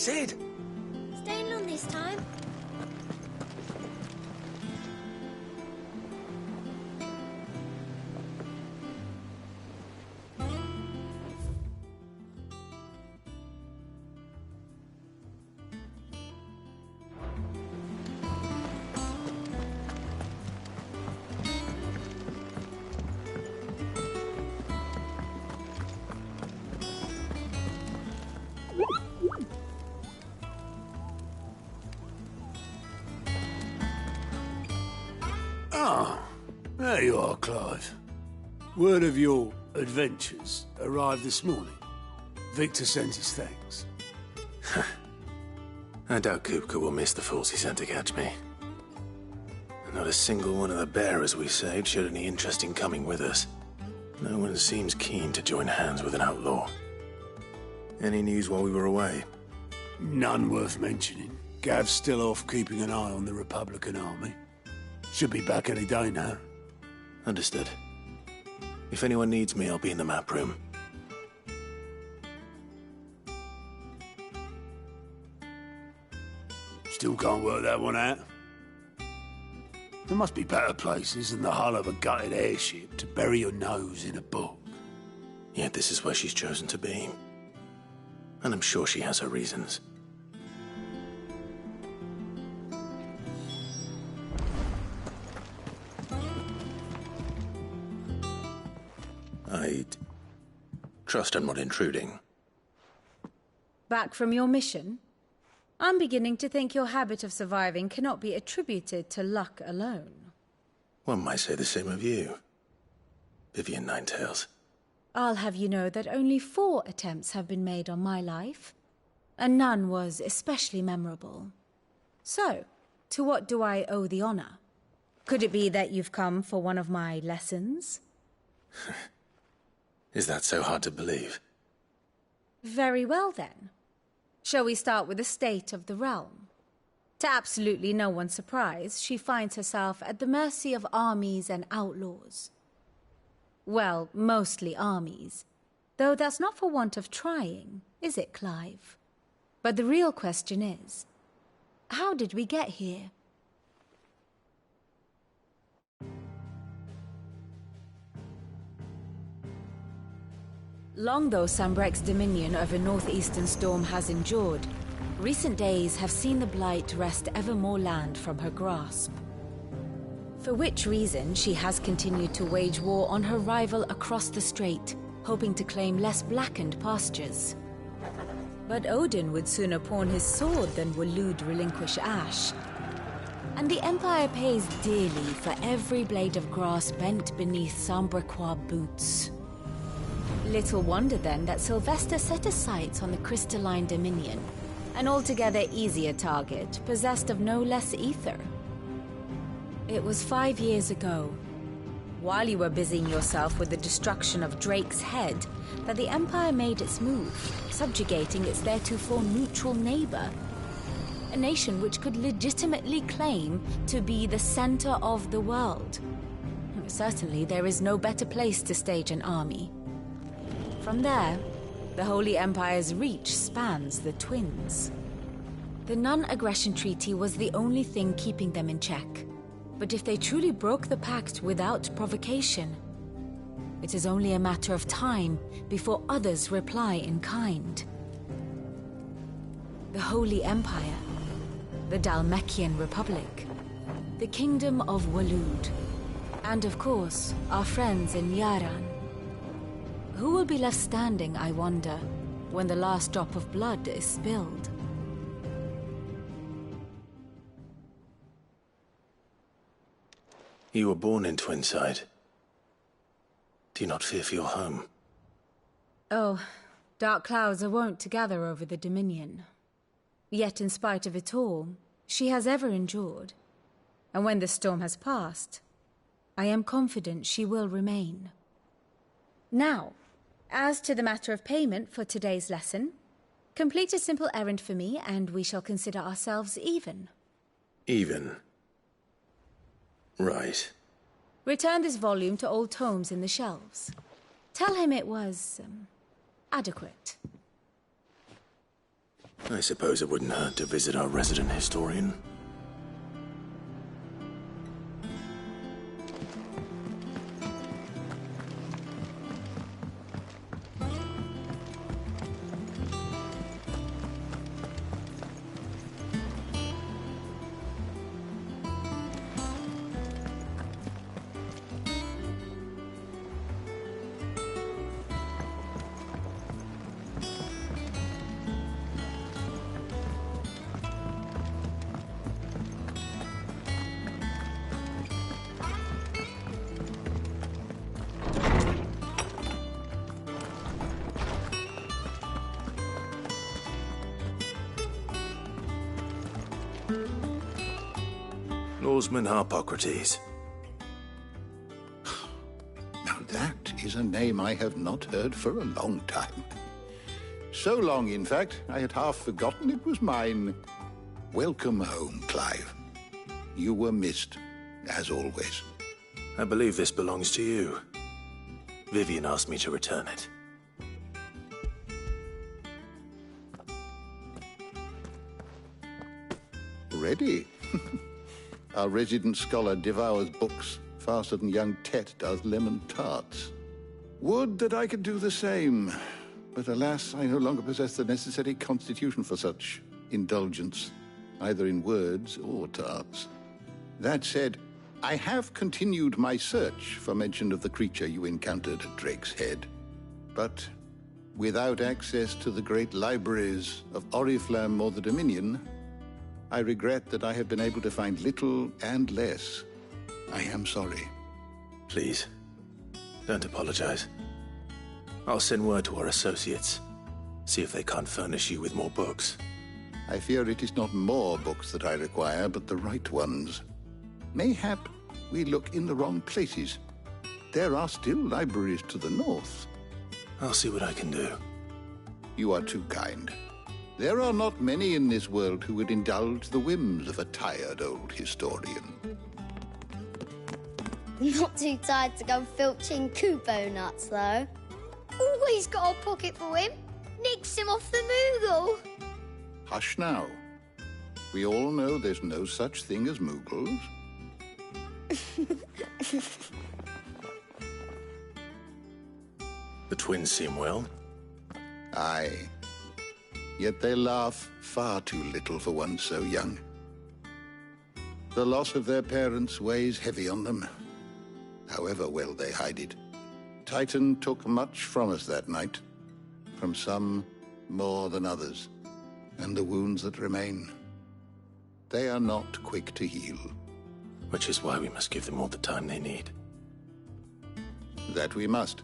said. Staying long this time? Ah, there you are, Clive. Word of your adventures arrived this morning. Victor sent his thanks. I doubt Kupka will miss the fools he sent to catch me. Not a single one of the bearers we saved showed any interest in coming with us. No one seems keen to join hands with an outlaw. Any news while we were away? None worth mentioning. Gav's still off keeping an eye on the Republican army. Should be back any day now. Understood. If anyone needs me, I'll be in the map room. Still can't work that one out. There must be better places than the hull of a gutted airship to bury your nose in a book. Yet this is where she's chosen to be. And I'm sure she has her reasons. I'd trust I'm not intruding. Back from your mission? I'm beginning to think your habit of surviving cannot be attributed to luck alone. One might say the same of you, Vivian Ninetails. I'll have you know that only 4 attempts have been made on my life, and none was especially memorable. So, to what do I owe the honor? Could it be that you've come for one of my lessons? Is that so hard to believe? Very well, then. Shall we start with the state of the realm? To absolutely no one's surprise, she finds herself at the mercy of armies and outlaws. Well, mostly armies. Though that's not for want of trying, is it, Clive? But the real question is, how did we get here? Long though Sambrek's dominion over northeastern storm has endured, recent days have seen the Blight wrest ever more land from her grasp. For which reason she has continued to wage war on her rival across the strait, hoping to claim less blackened pastures. But Odin would sooner pawn his sword than Waloed relinquish Ash. And the Empire pays dearly for every blade of grass bent beneath Sambrequois boots. Little wonder then that Sylvester set his sights on the crystalline dominion, an altogether easier target, possessed of no less ether. It was 5 years ago, while you were busying yourself with the destruction of Drake's head, that the Empire made its move, subjugating its theretofore neutral neighbor. A nation which could legitimately claim to be the center of the world. Certainly there is no better place to stage an army. From there, the Holy Empire's reach spans the Twins. The non-aggression treaty was the only thing keeping them in check. But if they truly broke the pact without provocation, it is only a matter of time before others reply in kind. The Holy Empire, the Dhalmekian Republic, the Kingdom of Waloed, and of course, our friends in Yaran. Who will be left standing, I wonder, when the last drop of blood is spilled? You were born in Twinside. Do you not fear for your home? Oh, dark clouds are wont to gather over the Dominion. Yet in spite of it all, she has ever endured. And when the storm has passed, I am confident she will remain. Now, as to the matter of payment for today's lesson, complete a simple errand for me and we shall consider ourselves even. Even? Right. Return this volume to old tomes in the shelves. Tell him it was, adequate. I suppose it wouldn't hurt to visit our resident historian. Lawsman Harpocrates. Now that is a name I have not heard for a long time. So long, in fact, I had half forgotten it was mine. Welcome home, Clive. You were missed, as always. I believe this belongs to you. Vivian asked me to return it. Ready? Our resident scholar devours books faster than young Tet does lemon tarts. Would that I could do the same, but alas, I no longer possess the necessary constitution for such indulgence, either in words or tarts. That said, I have continued my search for mention of the creature you encountered at Drake's Head, but without access to the great libraries of Oriflamme or the Dominion, I regret that I have been able to find little and less. I am sorry. Please, don't apologize. I'll send word to our associates. See if they can't furnish you with more books. I fear it is not more books that I require, but the right ones. Mayhap we look in the wrong places. There are still libraries to the north. I'll see what I can do. You are too kind. There are not many in this world who would indulge the whims of a tired old historian. Not too tired to go filching Kupo nuts, though. Always got a pocket for him. Nicks him off the Moogle. Hush now. We all know there's no such thing as Moogles. The twins seem well. Aye. Yet they laugh far too little for one so young. The loss of their parents weighs heavy on them, however well they hide it. Titan took much from us that night, from some more than others, and the wounds that remain, they are not quick to heal. Which is why we must give them all the time they need. That we must.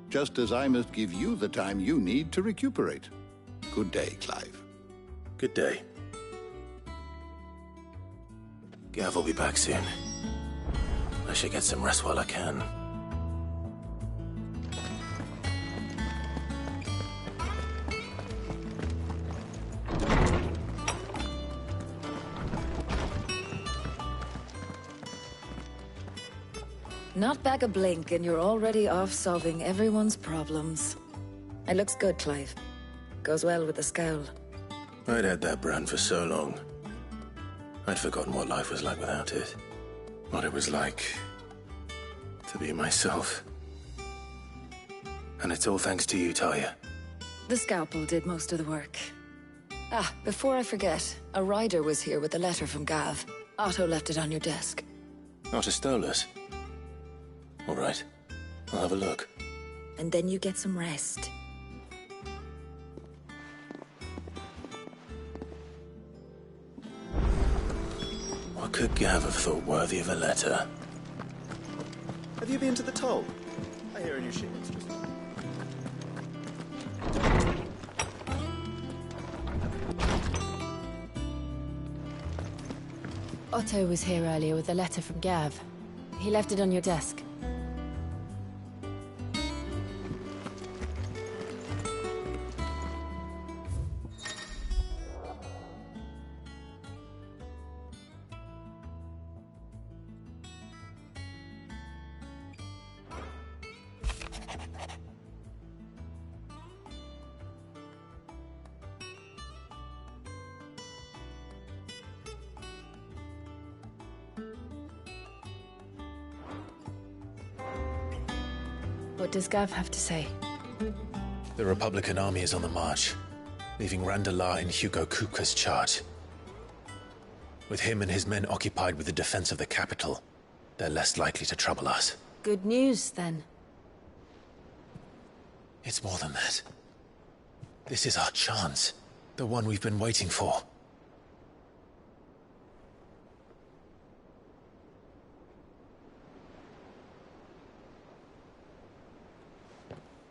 Just as I must give you the time you need to recuperate. Good day, Clive. Good day. Gav will be back soon. I should get some rest while I can. Not back a blink and you're already off solving everyone's problems. It looks good, Clive. Goes well with the scowl. I'd had that brand for so long. I'd forgotten what life was like without it. What it was like to be myself. And it's all thanks to you, Talia. The scalpel did most of the work. Ah, before I forget, a rider was here with a letter from Gav. Otto left it on your desk. Otto stole us. All right, I'll have a look. And then you get some rest. What could Gav have thought worthy of a letter? Have you been to the toll? I hear a new ship is just... Otto was here earlier with a letter from Gav. He left it on your desk. What does Gav have to say? The Republican army is on the march, leaving Randalar in Hugo Kupka's charge. With him and his men occupied with the defense of the capital, they're less likely to trouble us. Good news, then. It's more than that. This is our chance. The one we've been waiting for.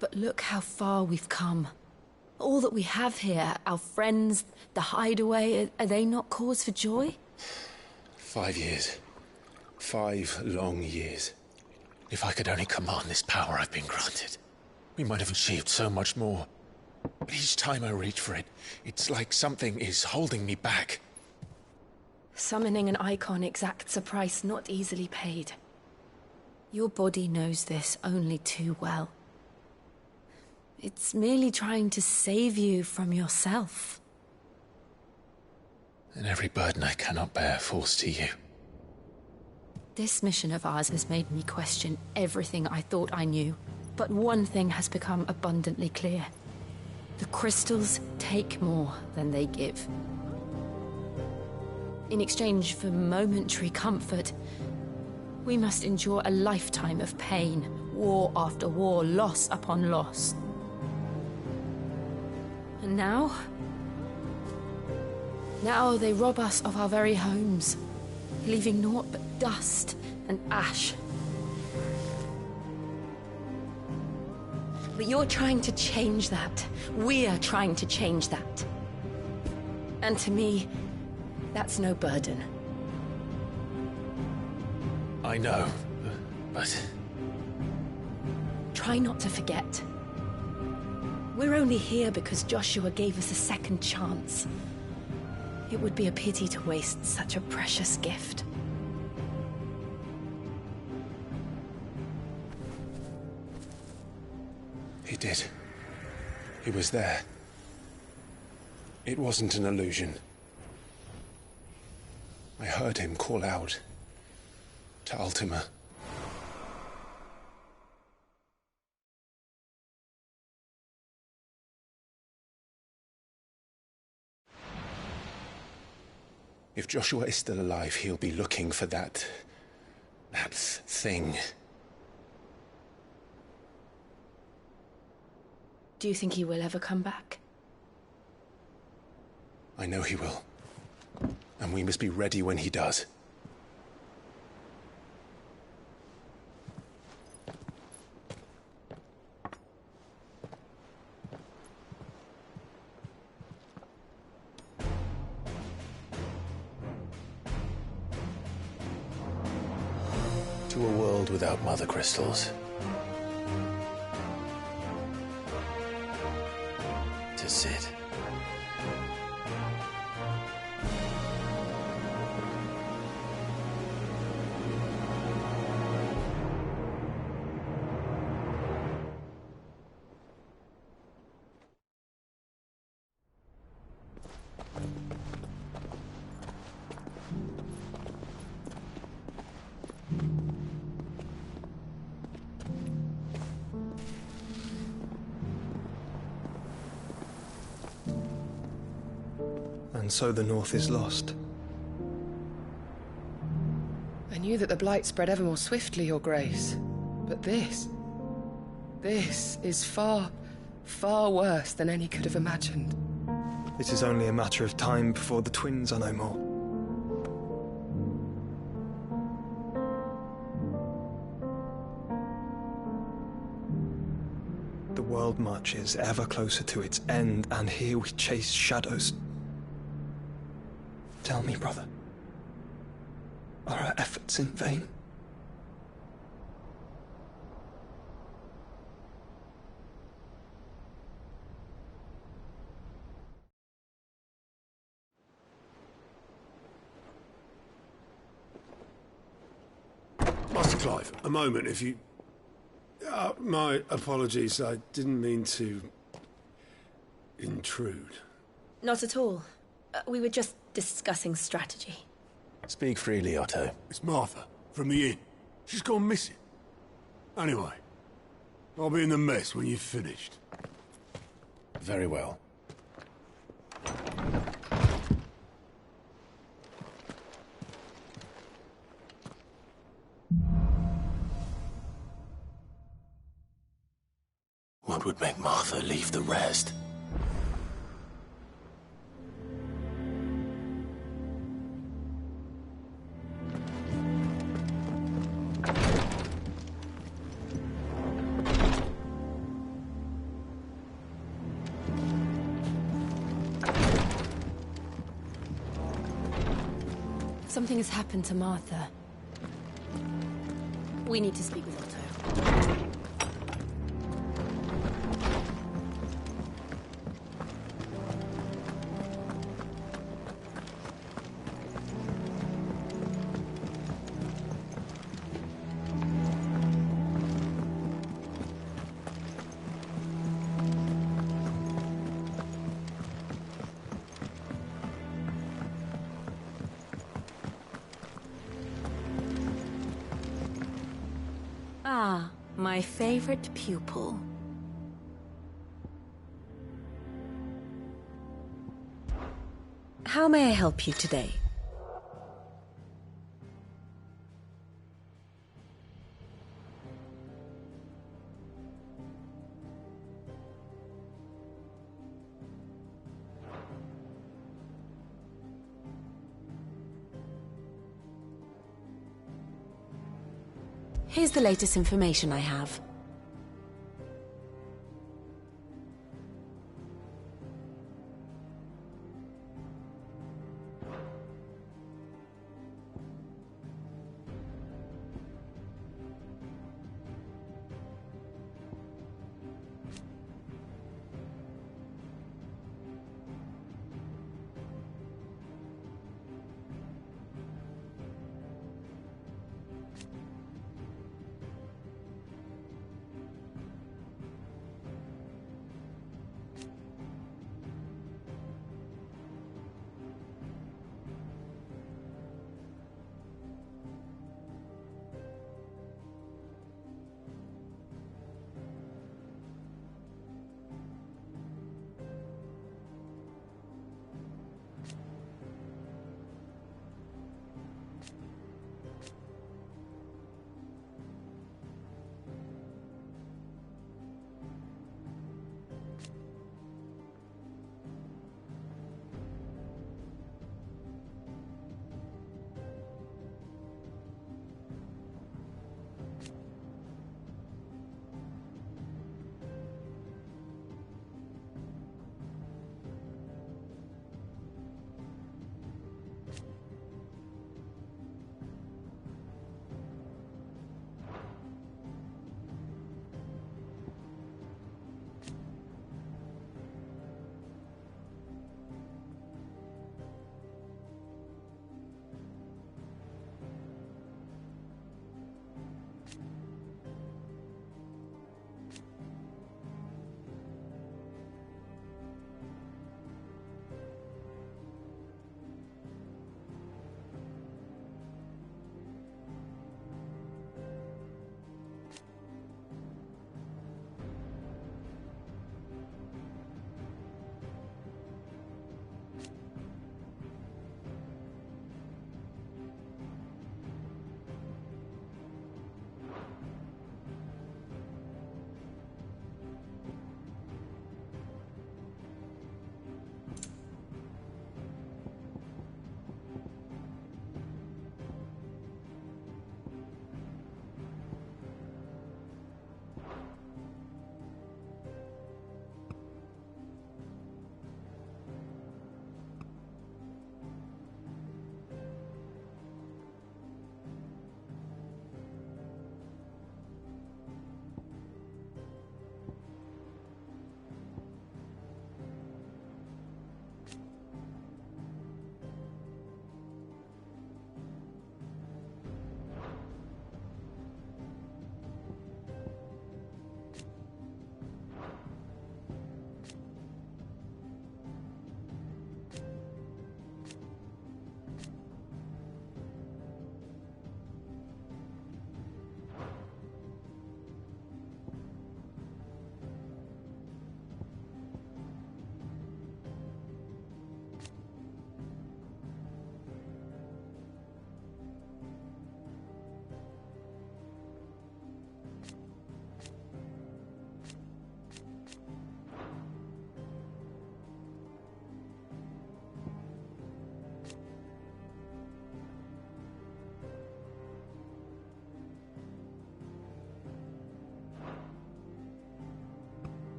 But look how far we've come. All that we have here, our friends, the hideaway, are they not cause for joy? 5 years. 5 long years. If I could only command this power I've been granted, we might have achieved so much more. But each time I reach for it, it's like something is holding me back. Summoning an icon exacts a price not easily paid. Your body knows this only too well. It's merely trying to save you from yourself. And every burden I cannot bear falls to you. This mission of ours has made me question everything I thought I knew. But one thing has become abundantly clear. The crystals take more than they give. In exchange for momentary comfort, we must endure a lifetime of pain, war after war, loss upon loss. And now they rob us of our very homes, leaving naught but dust and ash. But you're trying to change that. We're trying to change that. And to me, that's no burden. I know, but... Try not to forget. We're only here because Joshua gave us a second chance. It would be a pity to waste such a precious gift. He did. He was there. It wasn't an illusion. I heard him call out to Ultima. If Joshua is still alive, he'll be looking for that thing. Do you think he will ever come back? I know he will. And we must be ready when he does. To a world without mother crystals. To Sid. And so the North is lost. I knew that the Blight spread ever more swiftly, Your Grace. But this is far, far worse than any could have imagined. It is only a matter of time before the twins are no more. The world marches ever closer to its end, and here we chase shadows. Tell me, brother, are our efforts in vain? Master Clive, a moment, if you... my apologies, I didn't mean to... intrude. Not at all. We were just discussing strategy. Speak freely, Otto. It's Martha, from the inn. She's gone missing. Anyway, I'll be in the mess when you've finished. Very well. What would make Martha leave the rest? Something has happened to Martha. We need to speak with Otto. Ah, my favorite pupil. How may I help you today? Here's the latest information I have.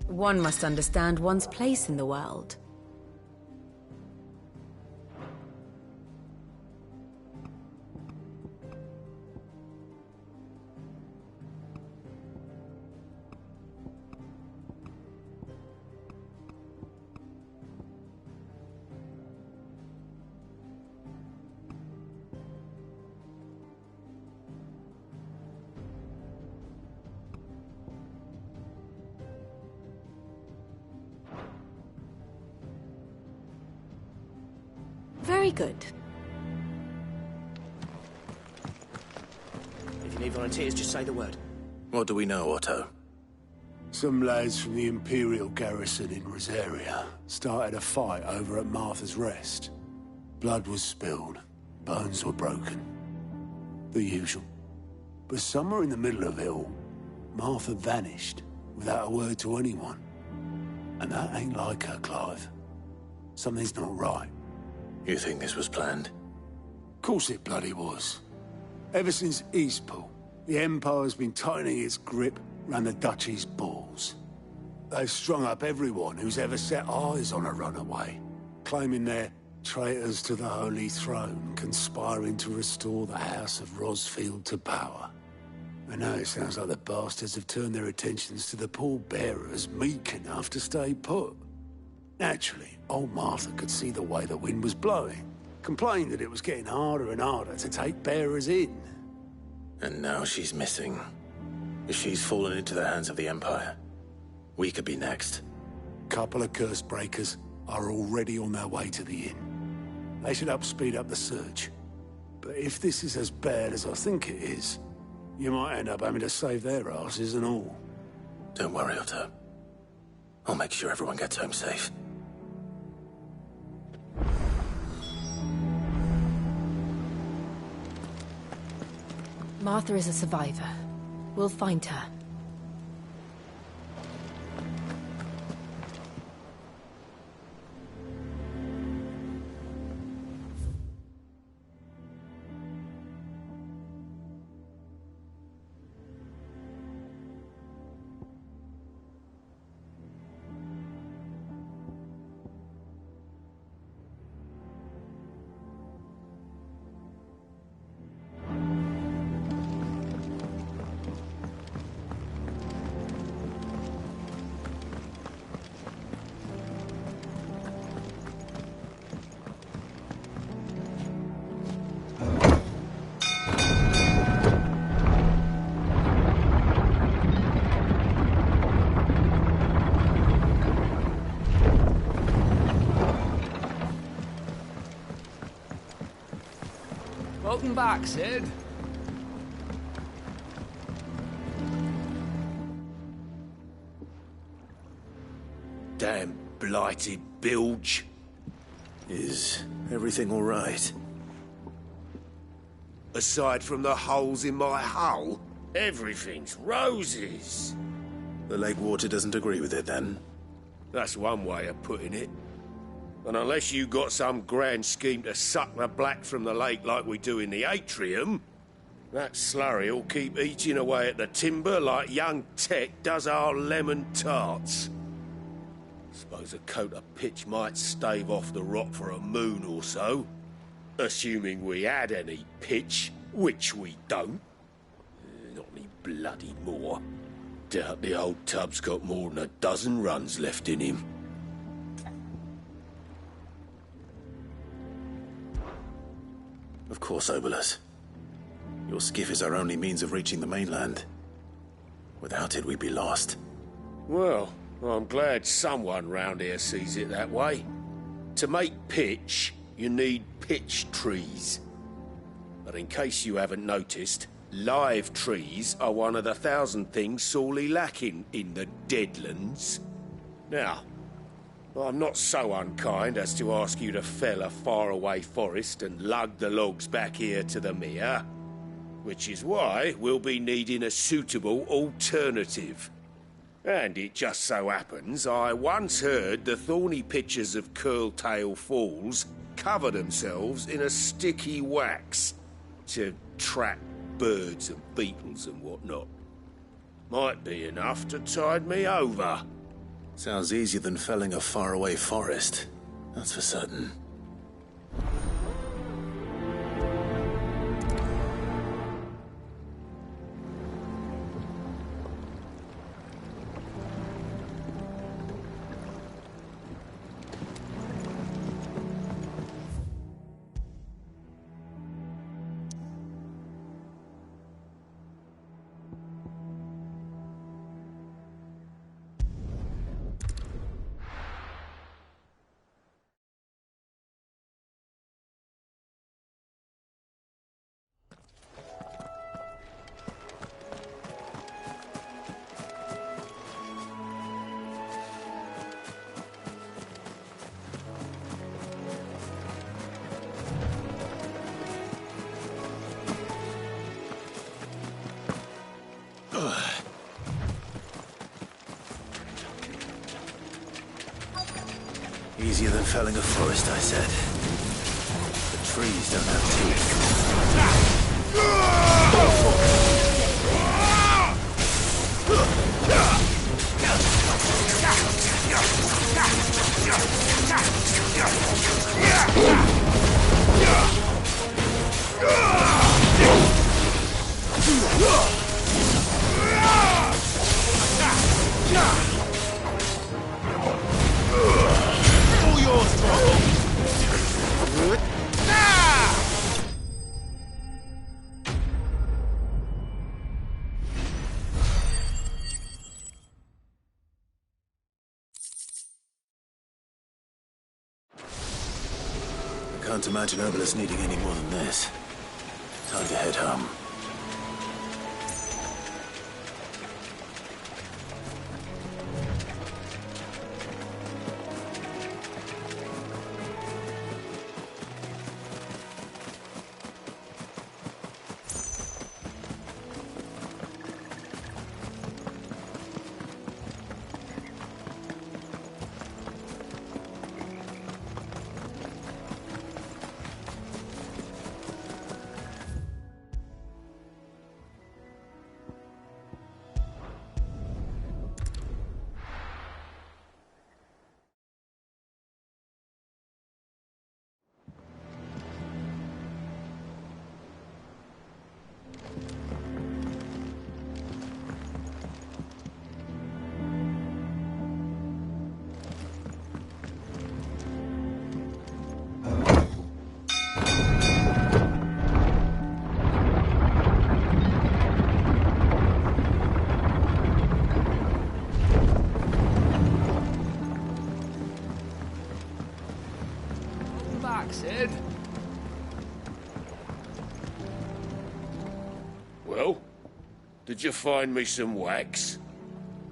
One must understand one's place in the world. Very good. If you need volunteers, just say the word. What do we know, Otto? Some lads from the Imperial garrison in Rosaria started a fight over at Martha's Rest. Blood was spilled, bones were broken. The usual. But somewhere in the middle of it all, Martha vanished without a word to anyone. And that ain't like her, Clive. Something's not right. You think this was planned? Of course it bloody was. Ever since Eastpool, the Empire's been tightening its grip round the Duchy's balls. They've strung up everyone who's ever set eyes on a runaway, claiming they're traitors to the Holy Throne, conspiring to restore the House of Rosfield to power. And now it sounds like the bastards have turned their attentions to the pallbearers meek enough to stay put. Naturally, old Martha could see the way the wind was blowing, complained that it was getting harder and harder to take bearers in. And now she's missing. If she's fallen into the hands of the Empire, we could be next. Couple of curse breakers are already on their way to the inn. They should speed up the search. But if this is as bad as I think it is, you might end up having to save their asses and all. Don't worry, Otto. I'll make sure everyone gets home safe. Martha is a survivor. We'll find her. Welcome back, Sid. Damn blighted bilge. Is everything all right? Aside from the holes in my hull, everything's roses. The lake water doesn't agree with it, then? That's one way of putting it. And unless you got some grand scheme to suck the black from the lake like we do in the atrium, that slurry'll keep eating away at the timber like young Tech does our lemon tarts. Suppose a coat of pitch might stave off the rot for a moon or so, assuming we had any pitch, which we don't. Not any bloody more. Doubt the old tub's got more than a dozen runs left in him. Of course, Obolus. Your skiff is our only means of reaching the mainland. Without it, we'd be lost. Well, I'm glad someone round here sees it that way. To make pitch, you need pitch trees. But in case you haven't noticed, live trees are one of the 1,000 things sorely lacking in the Deadlands. Now, I'm not so unkind as to ask you to fell a faraway forest and lug the logs back here to the mere, which is why we'll be needing a suitable alternative. And it just so happens I once heard the thorny pitchers of Curltail Falls cover themselves in a sticky wax to trap birds and beetles and whatnot. Might be enough to tide me over. Sounds easier than felling a faraway forest. That's for certain. Easier than felling a forest, I said. The trees don't have all yours, I can't imagine Obolus needing any more than this. Time to head home. Sid. Well, did you find me some wax?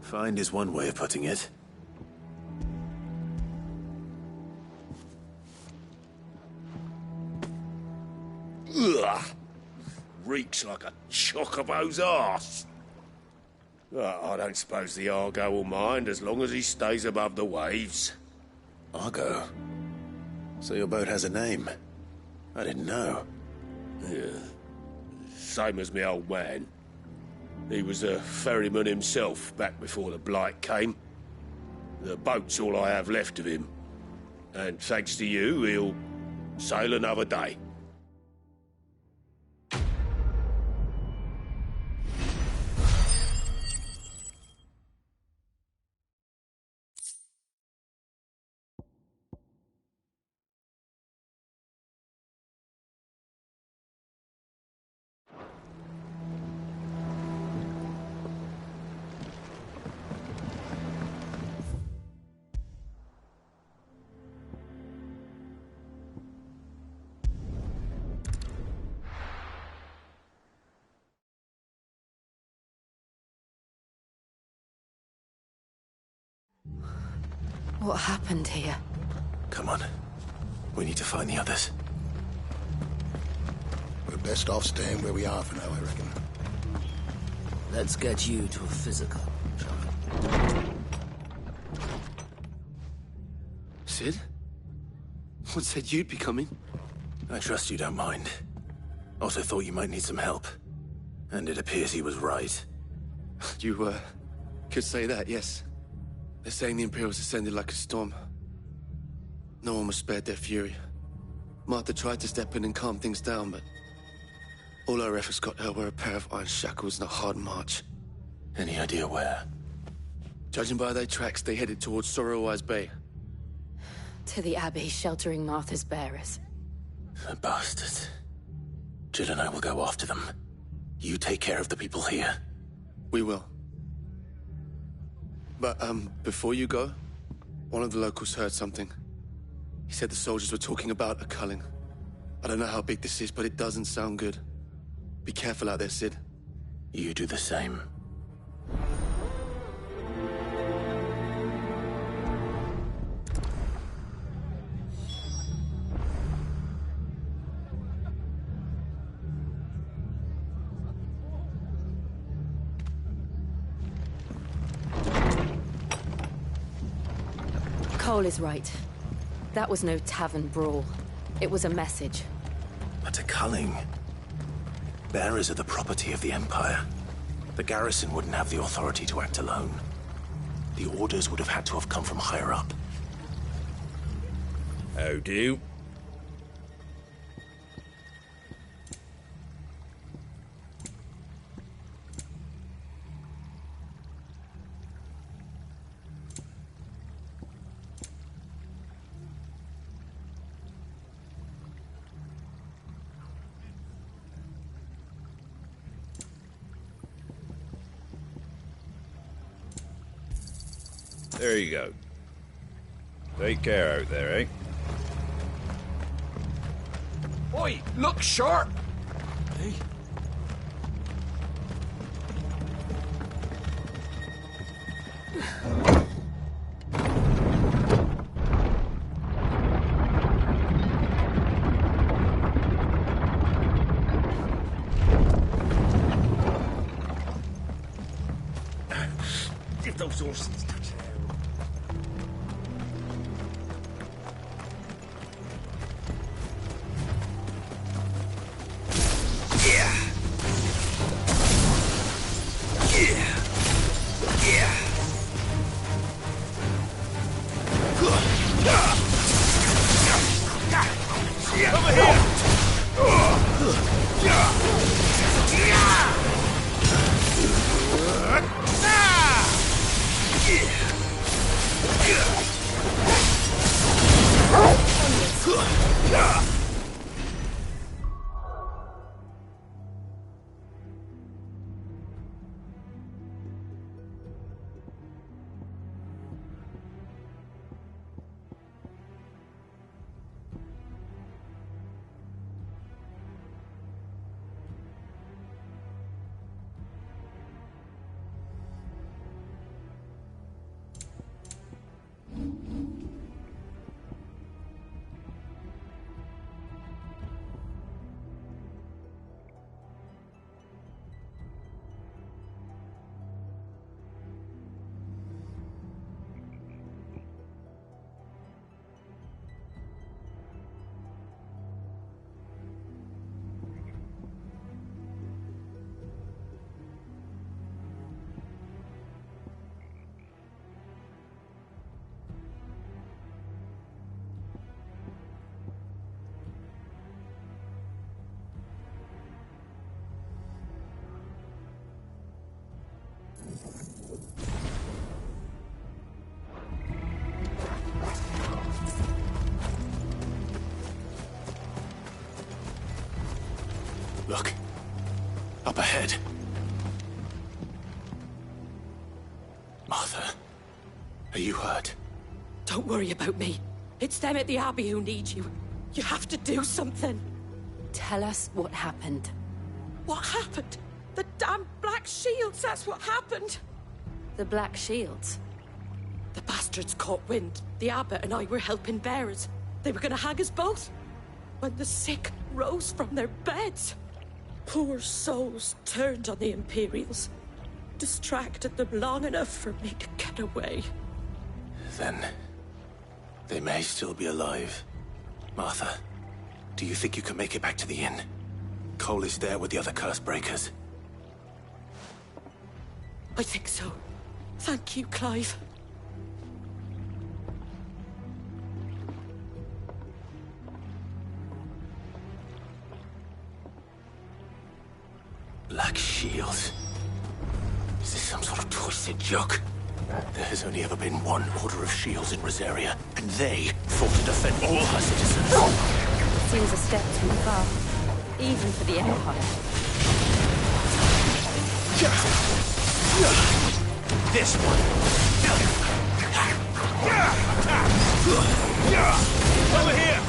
Find is one way of putting it. Ugh! Reeks like a chocobo's arse. I don't suppose the Argo will mind as long as he stays above the waves. Argo? So your boat has a name? I didn't know. Yeah. Same as me old man. He was a ferryman himself back before the Blight came. The boat's all I have left of him. And thanks to you, he'll sail another day. What happened here? Come on. We need to find the others. We're best off staying where we are for now, I reckon. Let's get you to a physical, shall we? Sid? What said you'd be coming? I trust you don't mind. Also thought you might need some help. And it appears he was right. You, could say that, yes. They're saying the Imperials ascended like a storm. No one was spared their fury. Martha tried to step in and calm things down, but all her efforts got her were a pair of iron shackles and a hard march. Any idea where? Judging by their tracks, they headed towards Sorrowwise Bay. To the Abbey sheltering Martha's bearers. The bastards. Jill and I will go after them. You take care of the people here. We will. But, before you go, one of the locals heard something. He said the soldiers were talking about a culling. I don't know how big this is, but it doesn't sound good. Be careful out there, Sid. You do the same. Cole is right. That was no tavern brawl. It was a message. But a culling. Bearers are the property of the Empire. The garrison wouldn't have the authority to act alone. The orders would have had to have come from higher up. How do? There you go. Take care out there, eh? Oi, look sharp! Hey. Get those horses. Look. Up ahead. Martha, are you hurt? Don't worry about me. It's them at the Abbey who need you. You have to do something. Tell us what happened. What happened? The damn Black Shields, that's what happened. The Black Shields? The bastards caught wind. The abbot and I were helping bearers. They were gonna hang us both. When the sick rose from their beds, poor souls turned on the Imperials. Distracted them long enough for me to get away. Then they may still be alive. Martha, do you think you can make it back to the inn? Cole is there with the other curse breakers. I think so. Thank you, Clive. joke. There has only ever been one Order of Shields in Rosaria, and they fought to defend all her citizens. Seems a step too far, even for the Empire. This one. Over here!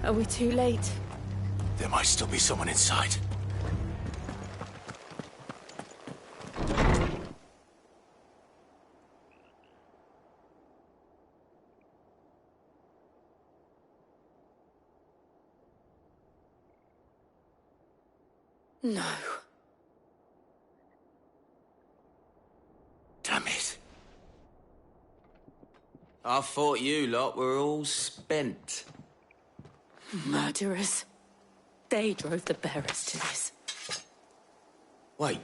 Are we too late? There might still be someone inside. No. Damn it. I thought you lot were all spent. Murderers. They drove the bearers to this. Wait.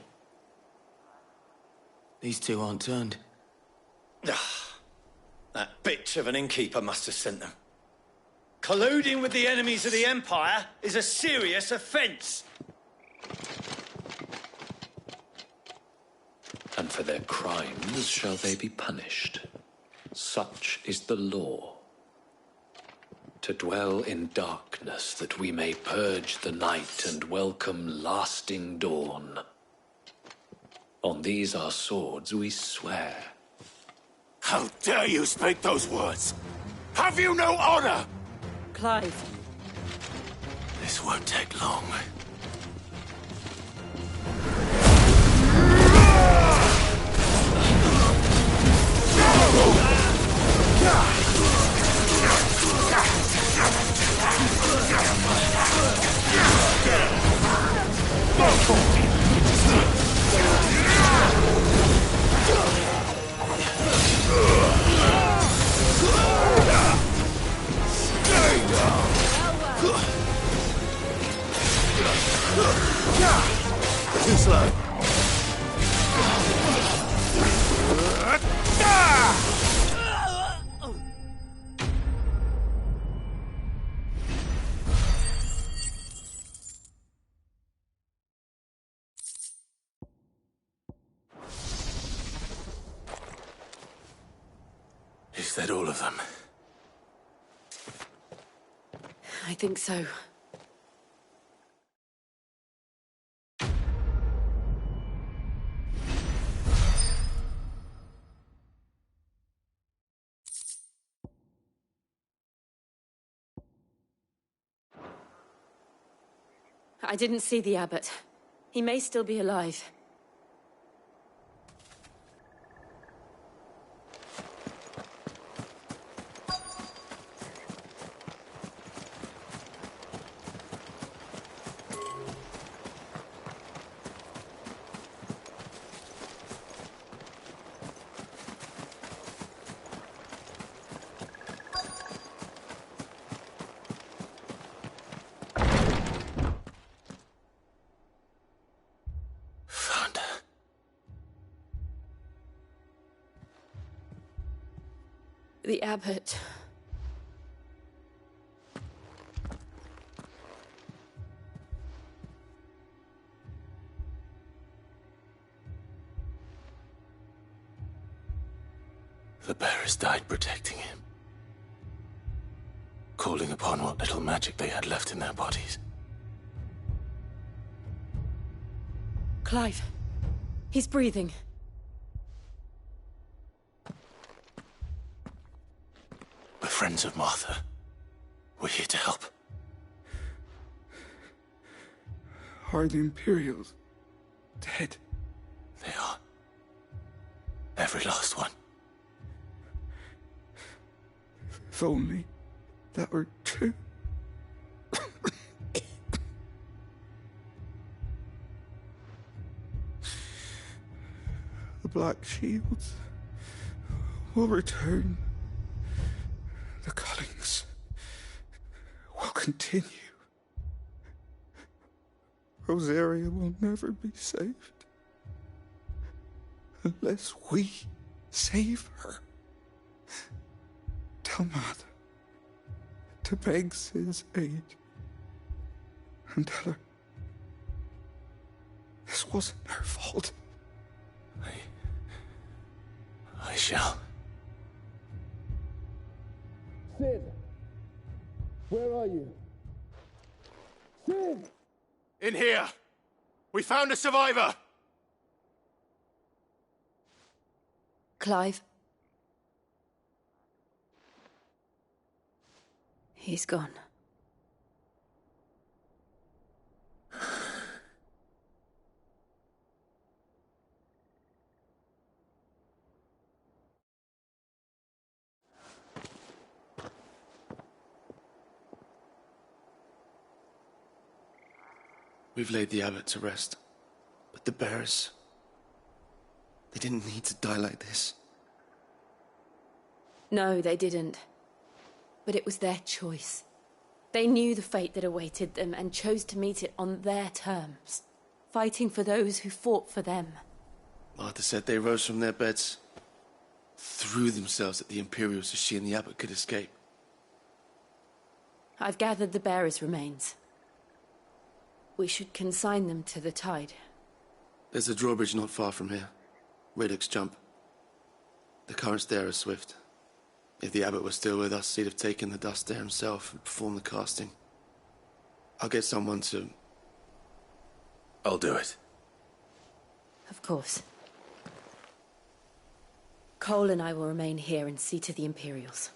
These two aren't turned. That bitch of an innkeeper must have sent them. Colluding with the enemies of the Empire is a serious offence. And for their crimes shall they be punished. Such is the law. To dwell in darkness that we may purge the night and welcome lasting dawn. On these our swords we swear. How dare you speak those words? Have you no honor? Clive. This won't take long. Too slow. Is that all of them? I think so. I didn't see the abbot. He may still be alive. The abbot. The bearers died protecting him. Calling upon what little magic they had left in their bodies. Clive, He's breathing. We're friends of Martha. We're here to help. Are the Imperials dead? They are. Every last one. If only that were true. The Black Shields will return. The cuttings will continue. Rosaria will never be saved unless we save her. Tell Mother to beg Cid's aid and tell her this wasn't her fault. I shall. Cid! Where are you? Cid! In here! We found a survivor! Clive? He's gone. We've laid the abbot to rest. But the bearers... they didn't need to die like this. No, they didn't. But it was their choice. They knew the fate that awaited them and chose to meet it on their terms, fighting for those who fought for them. Martha said they rose from their beds, threw themselves at the Imperials so she and the abbot could escape. I've gathered the bearers' remains. We should consign them to the tide. There's a drawbridge not far from here. Radix Jump. The currents there are swift. If the abbot were still with us, he'd have taken the dust there himself and performed the casting. I'll get someone to... I'll do it. Of course. Cole and I will remain here and see to the Imperials.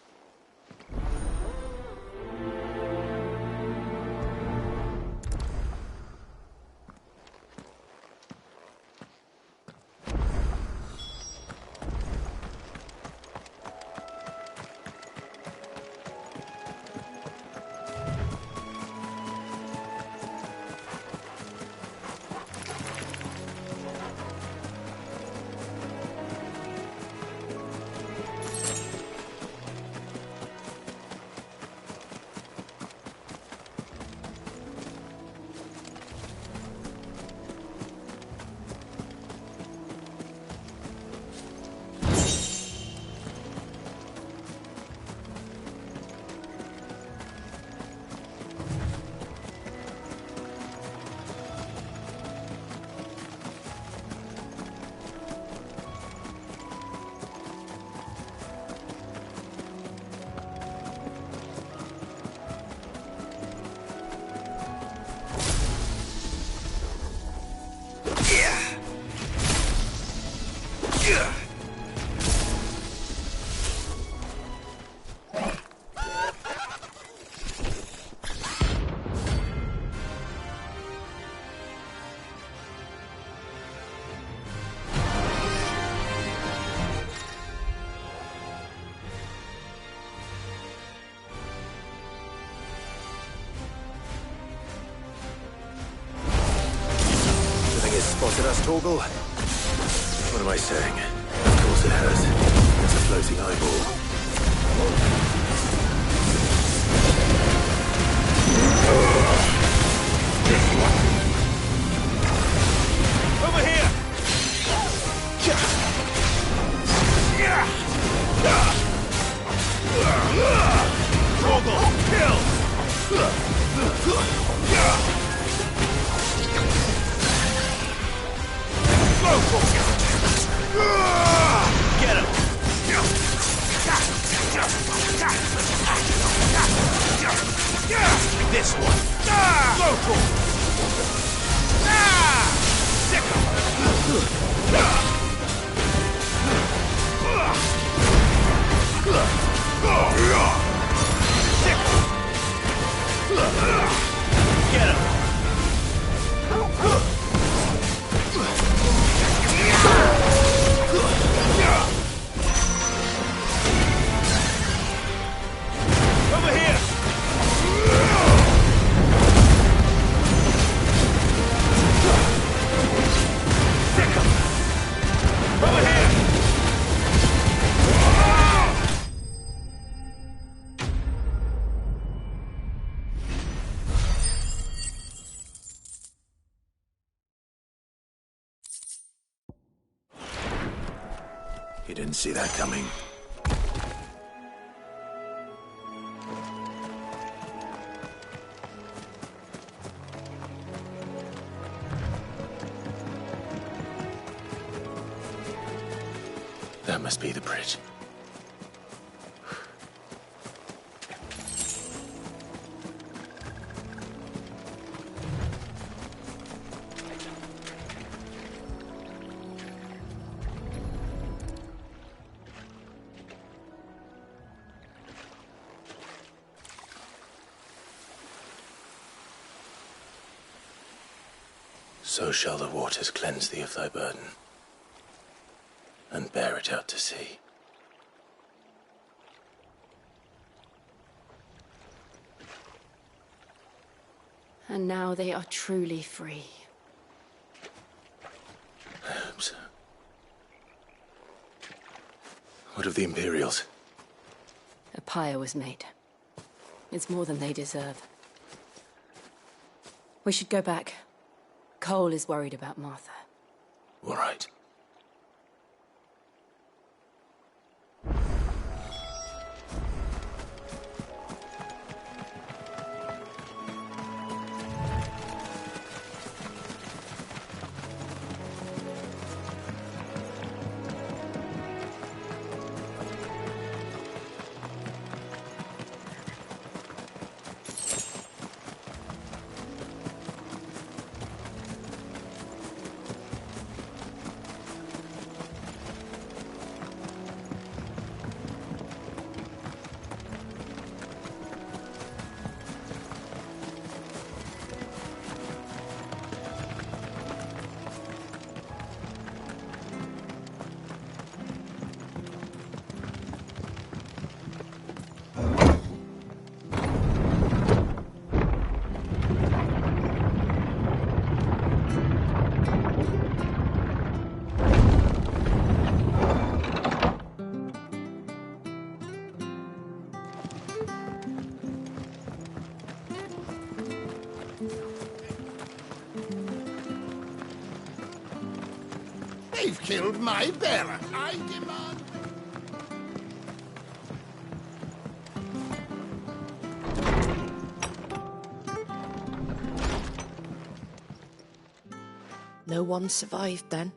Spotted us, Torgal? What am I saying? Of course it has. It's a floating eyeball. Over here! Torgal, kill! Get him! This one! Go for it! Sick him! You didn't see that coming. That must be the bridge. So shall the waters cleanse thee of thy burden, and bear it out to sea. And now they are truly free. I hope so. What of the Imperials? A pyre was made. It's more than they deserve. We should go back. Cole is worried about Martha. All right. They've killed my bearer. I demand... No one survived then?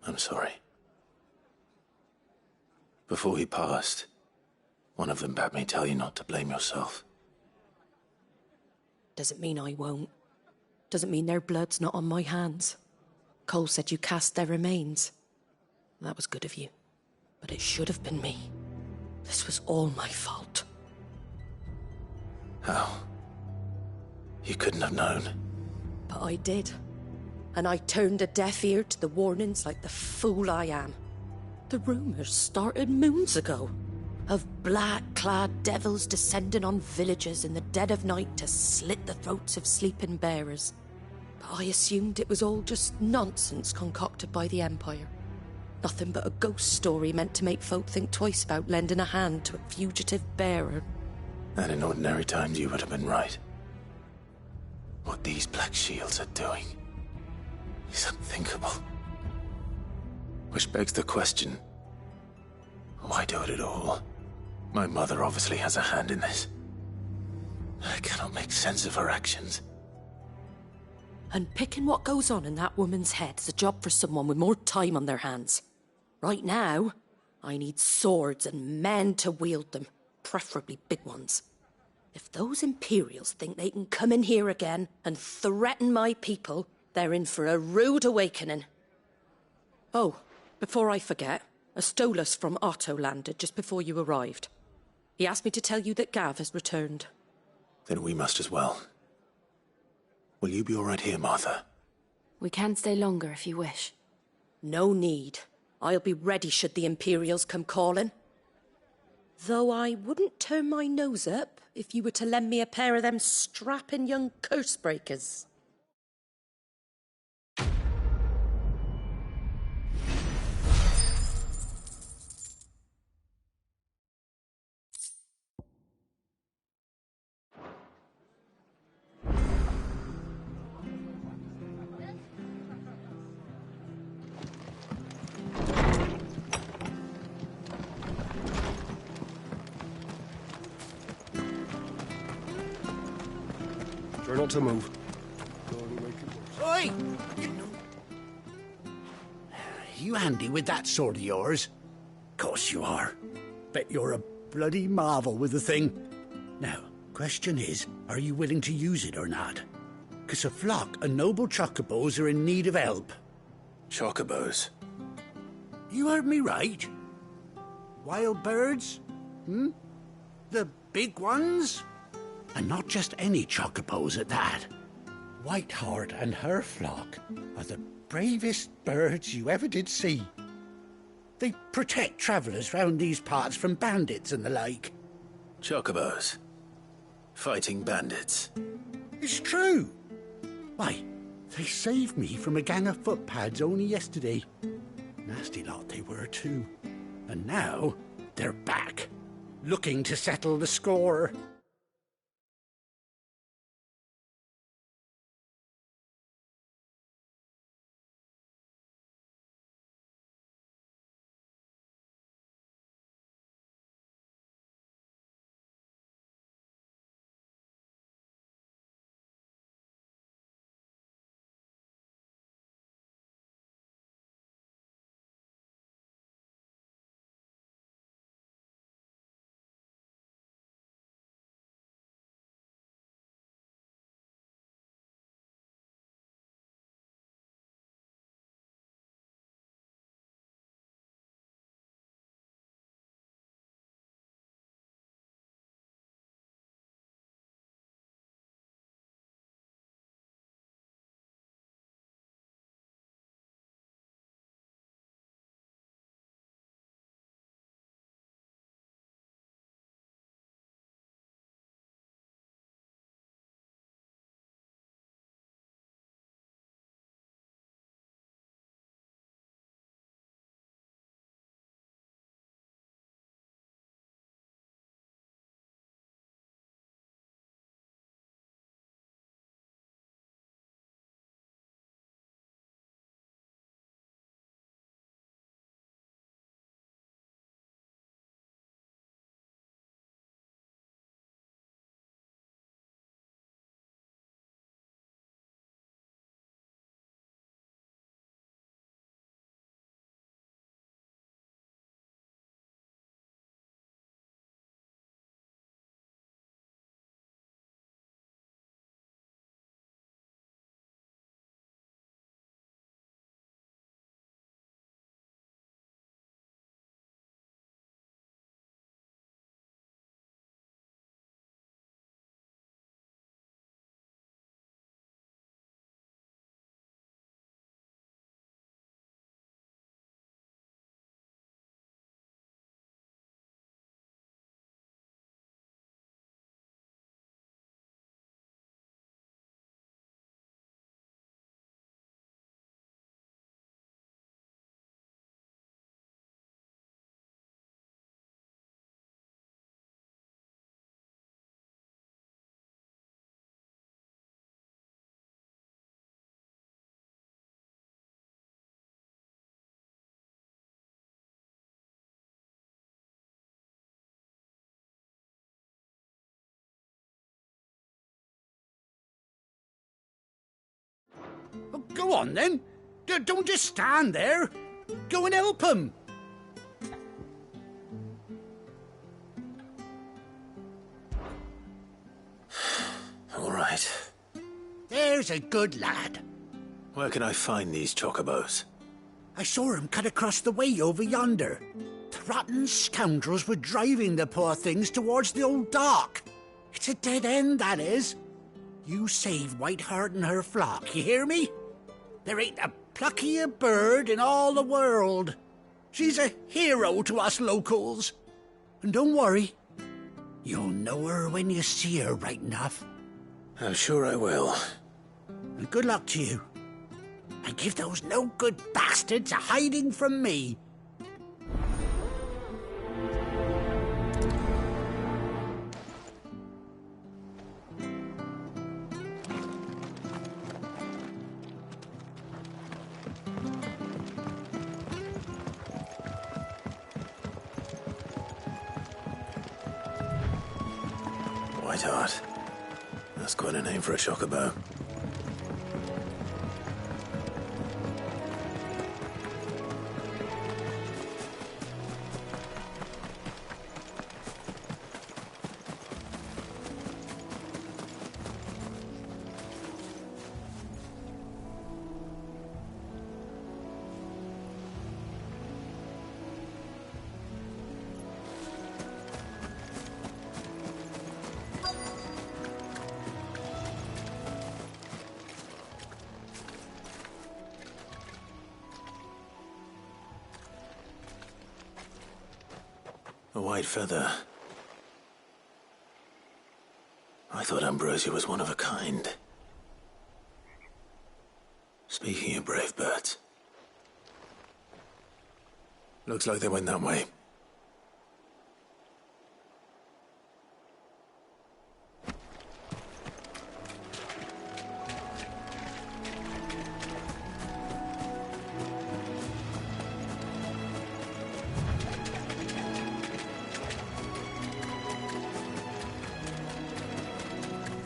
I'm sorry. Before he passed, one of them bade me tell you not to blame yourself. Doesn't mean I won't. Doesn't mean their blood's not on my hands. Cole said you cast their remains. That was good of you. But it should have been me. This was all my fault. How? You couldn't have known. But I did. And I turned a deaf ear to the warnings like the fool I am. The rumours started moons ago. Of black-clad devils descending on villages in the dead of night to slit the throats of sleeping bearers. But I assumed it was all just nonsense concocted by the Empire. Nothing but a ghost story meant to make folk think twice about lending a hand to a fugitive bearer. And in ordinary times you would have been right. What these Black Shields are doing is unthinkable. Which begs the question, why do it at all? My mother obviously has a hand in this. I cannot make sense of her actions. And picking what goes on in that woman's head is a job for someone with more time on their hands. Right now, I need swords and men to wield them, preferably big ones. If those Imperials think they can come in here again and threaten my people, they're in for a rude awakening. Oh, before I forget, a Stolas from Otto landed just before you arrived. He asked me to tell you that Gav has returned. Then we must as well. Will you be all right here, Martha? We can stay longer if you wish. No need. I'll be ready should the Imperials come calling. Though I wouldn't turn my nose up if you were to lend me a pair of them strapping young curse-breakers. Better not to move. Oi! You handy with that sword of yours? Course you are. Bet you're a bloody marvel with the thing. Now, question is, are you willing to use it or not? 'Cause a flock of noble chocobos are in need of help. Chocobos? You heard me right. Wild birds? Hmm? The big ones? And not just any chocobos at that. Whiteheart and her flock are the bravest birds you ever did see. They protect travellers round these parts from bandits and the like. Chocobos? Fighting bandits? It's true. Why, they saved me from a gang of footpads only yesterday. Nasty lot they were too. And now they're back, looking to settle the score. Oh, go on then. Don't just stand there. Go and help him. All right. There's a good lad. Where can I find these chocobos? I saw him cut across the way over yonder. The rotten scoundrels were driving the poor things towards the old dock. It's a dead end, that is. You save Whiteheart and her flock, you hear me? There ain't a pluckier bird in all the world. She's a hero to us locals. And don't worry, you'll know her when you see her right enough. I'm sure I will. And good luck to you. And give those no-good bastards a hiding from me. Whiteheart. That's quite a name for a chocobo. A white feather. I thought Ambrosia was one of a kind. Speaking of brave birds. Looks like they went that way.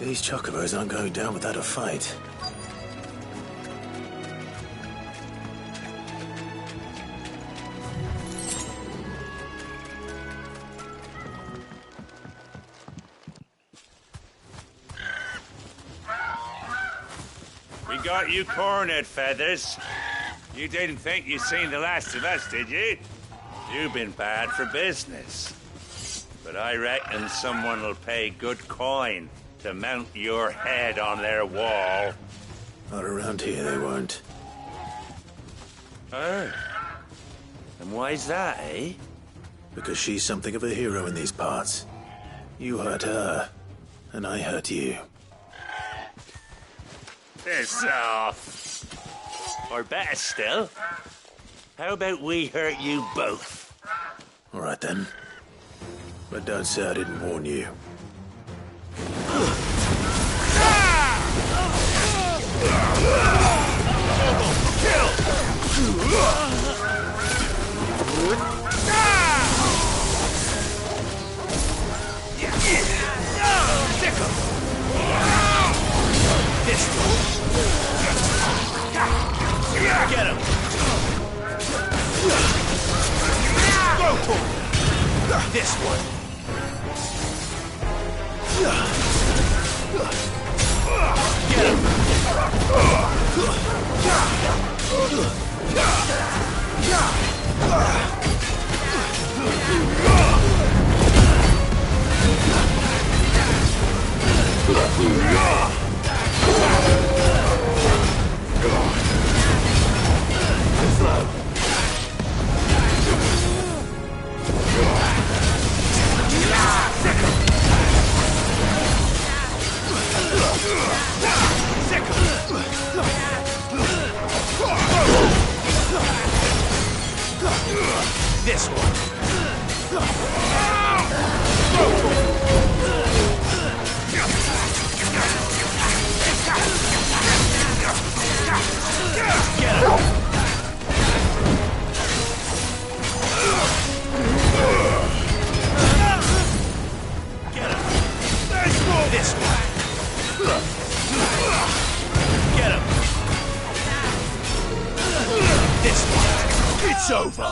These chocobos aren't going down without a fight. We got you cornered, Feathers. You didn't think you'd seen the last of us, did you? You've been bad for business. But I reckon someone will pay good coin to mount your head on their wall. Not around here, they won't. Oh. And why's that, eh? Because she's something of a hero in these parts. You hurt her, and I hurt you. Piss off. Or better still, how about we hurt you both? All right, then. But don't say I didn't warn you. Get him! Go for it! This one! Get him! This one! Get him! This one! Get him! This one! It's over!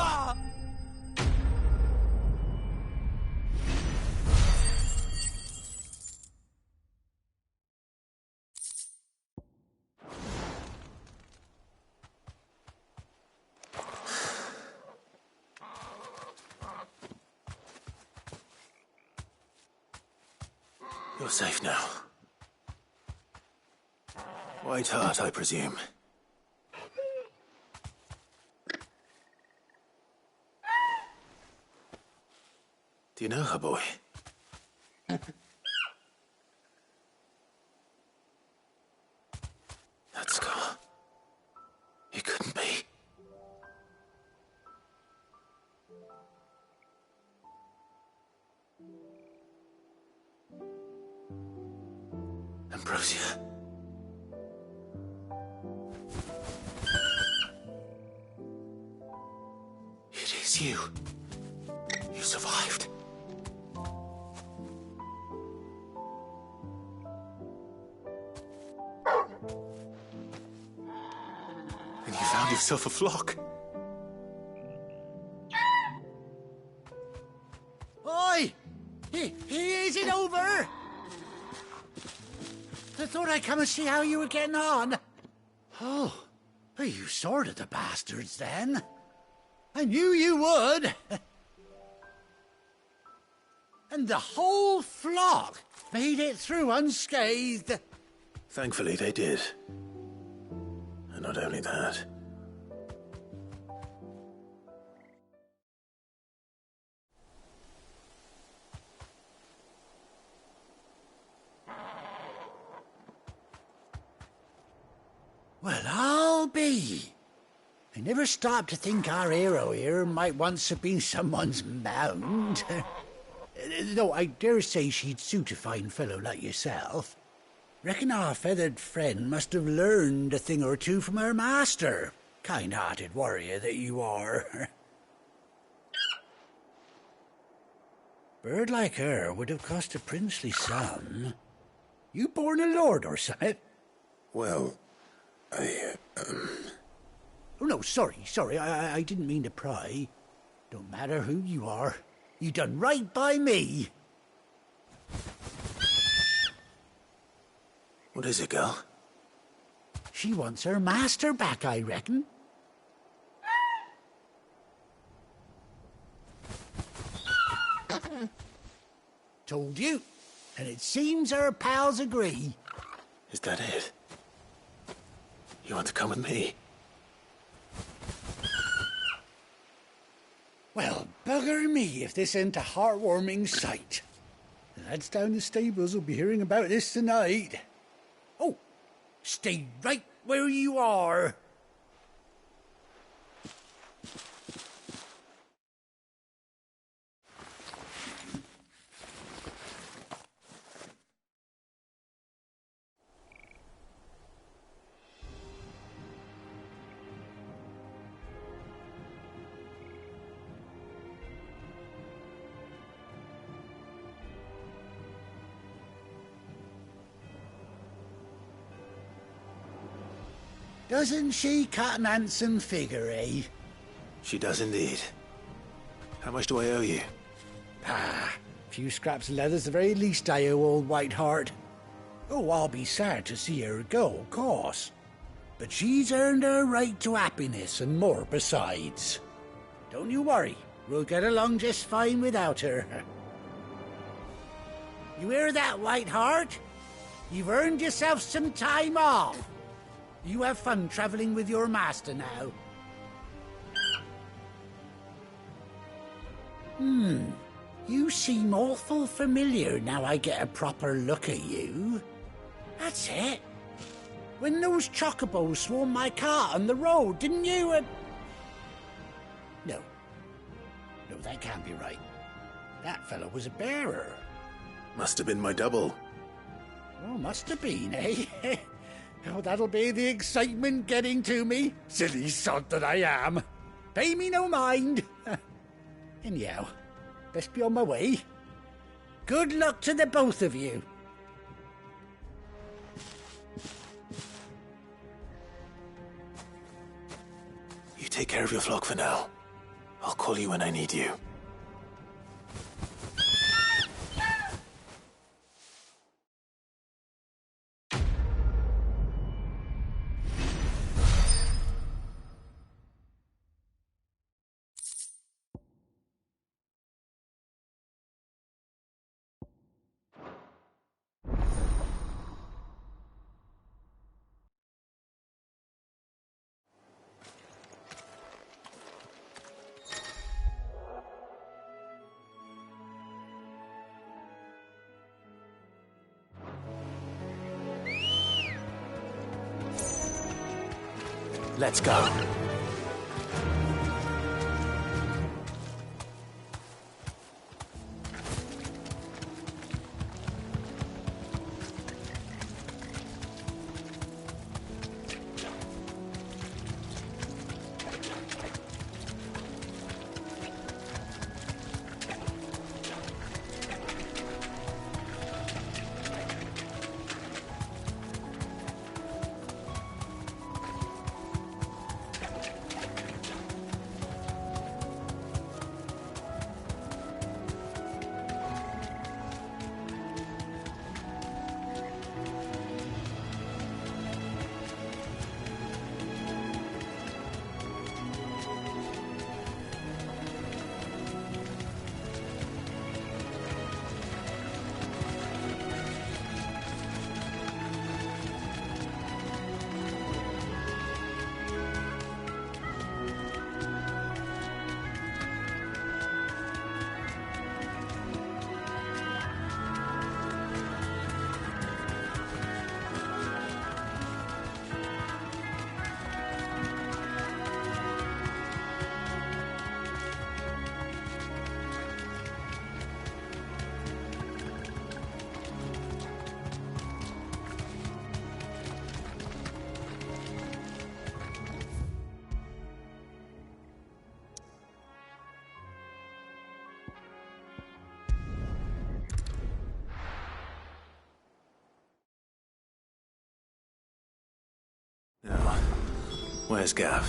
You're safe now. White Heart, I presume. Do you know her, boy? That scar. It couldn't be. Ambrosia. It is you. You survived. found yourself a flock. Oi! Is it over? I thought I'd come and see how you were getting on. Oh, well, you sorted the bastards then. I knew you would. And the whole flock made it through unscathed. Thankfully, they did. And not only that. Well, I'll be. I never stopped to think our hero here might once have been someone's mount. Though I dare say she'd suit a fine fellow like yourself. Reckon our feathered friend must have learned a thing or two from her master. Kind-hearted warrior that you are. Bird like her would have cost a princely sum. You born a lord or something? Well, Oh, no, sorry. I didn't mean to pry. Don't matter who you are. You done right by me. What is it, girl? She wants her master back, I reckon. Told you. And it seems her pals agree. Is that it? You want to come with me? Well, bugger me if this ain't a heartwarming sight. The lads down the stables will be hearing about this tonight. Oh, stay right where you are. Doesn't she cut an handsome figure, eh? She does indeed. How much do I owe you? A few scraps of leather's the very least I owe old Whiteheart. Oh, I'll be sad to see her go, of course. But she's earned her right to happiness and more besides. Don't you worry, we'll get along just fine without her. You hear that, Whiteheart? You've earned yourself some time off. You have fun traveling with your master now. You seem awful familiar now I get a proper look at you. That's it. When those chocobos swarmed my cart on the road, didn't you? No, that can't be right. That fellow was a bearer. Must have been my double. Oh, must have been, eh? Oh, that'll be the excitement getting to me. Silly sod that I am. Pay me no mind. Anyhow, best be on my way. Good luck to the both of you. You take care of your flock for now. I'll call you when I need you. Let's go. Where's Gav?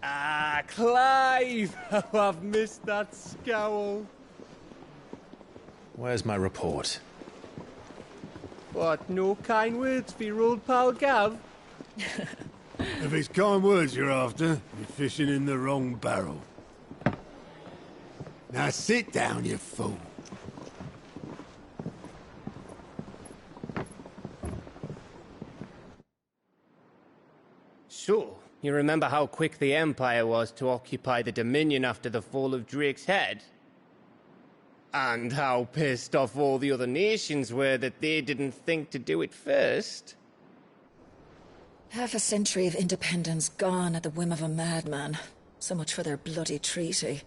Ah, Clive! Oh, I've missed that scowl. Where's my report? What, no kind words for your old pal Gav? If it's kind words you're after, you're fishing in the wrong barrel. Now sit down, you fool. So, you remember how quick the Empire was to occupy the Dominion after the fall of Drake's head? And how pissed off all the other nations were that they didn't think to do it first? Half a century of independence gone at the whim of a madman. So much for their bloody treaty.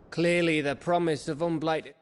Clearly the promise of unblighted...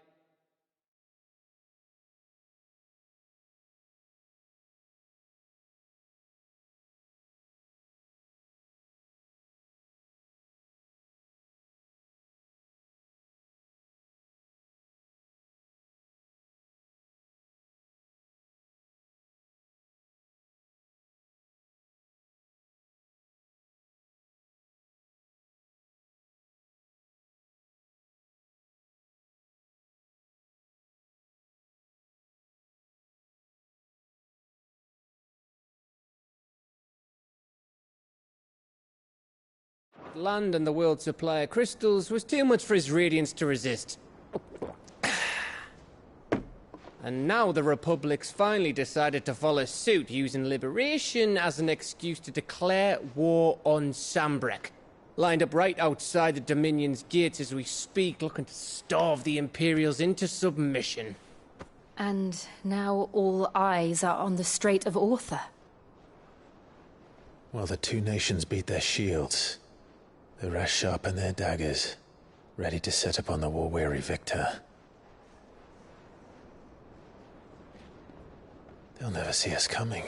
land and the world's supply of crystals was too much for his radiance to resist. And now the Republic's finally decided to follow suit, using liberation as an excuse to declare war on Sambrek. Lined up right outside the Dominion's gates as we speak, looking to starve the Imperials into submission. And now all eyes are on the Strait of Author. While the two nations beat their shields, the rest sharpen their daggers, ready to set upon the war-weary victor. They'll never see us coming.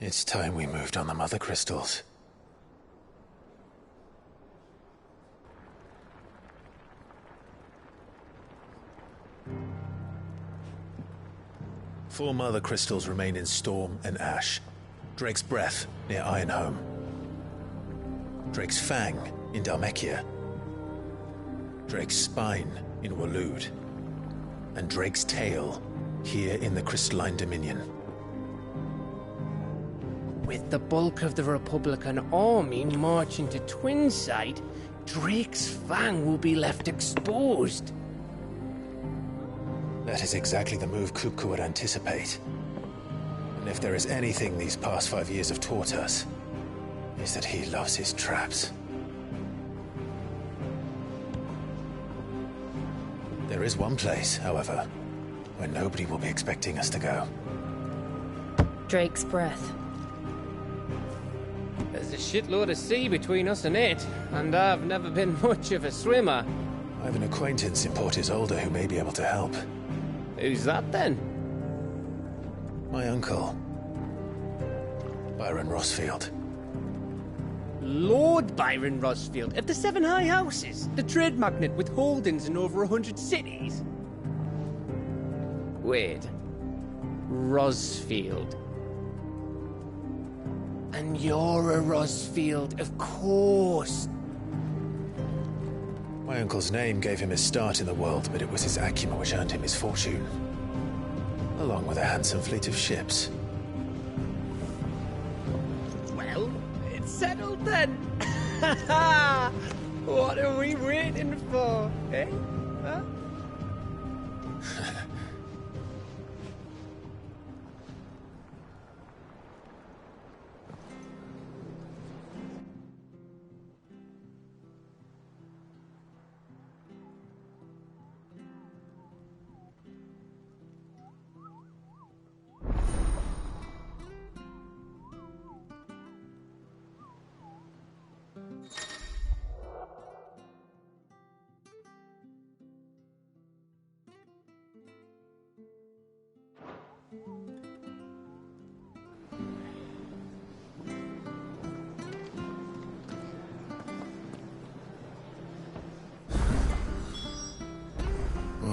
It's time we moved on the mother crystals. Four mother crystals remain in Storm and Ash. Drake's Breath near Ironhome. Drake's Fang in Dhalmekia. Drake's Spine in Waloed. And Drake's Tail here in the Crystalline Dominion. With the bulk of the Republican army marching to Twinside, Drake's Fang will be left exposed. That is exactly the move Kupka would anticipate. And if there is anything these past 5 years have taught us, is that he loves his traps. There is one place, however, where nobody will be expecting us to go. Drake's Breath. There's a shitload of sea between us and it, and I've never been much of a swimmer. I have an acquaintance in Port Isolde who may be able to help. Who's that then? My uncle, Byron Rossfield. Lord Byron Rossfield of the Seven High Houses, the trade magnate with holdings in over 100 cities. Wait, Rossfield. And you're a Rossfield, of course. My uncle's name gave him his start in the world, but it was his acumen which earned him his fortune. Along with a handsome fleet of ships. Well, it's settled then. What are we waiting for, eh? Huh?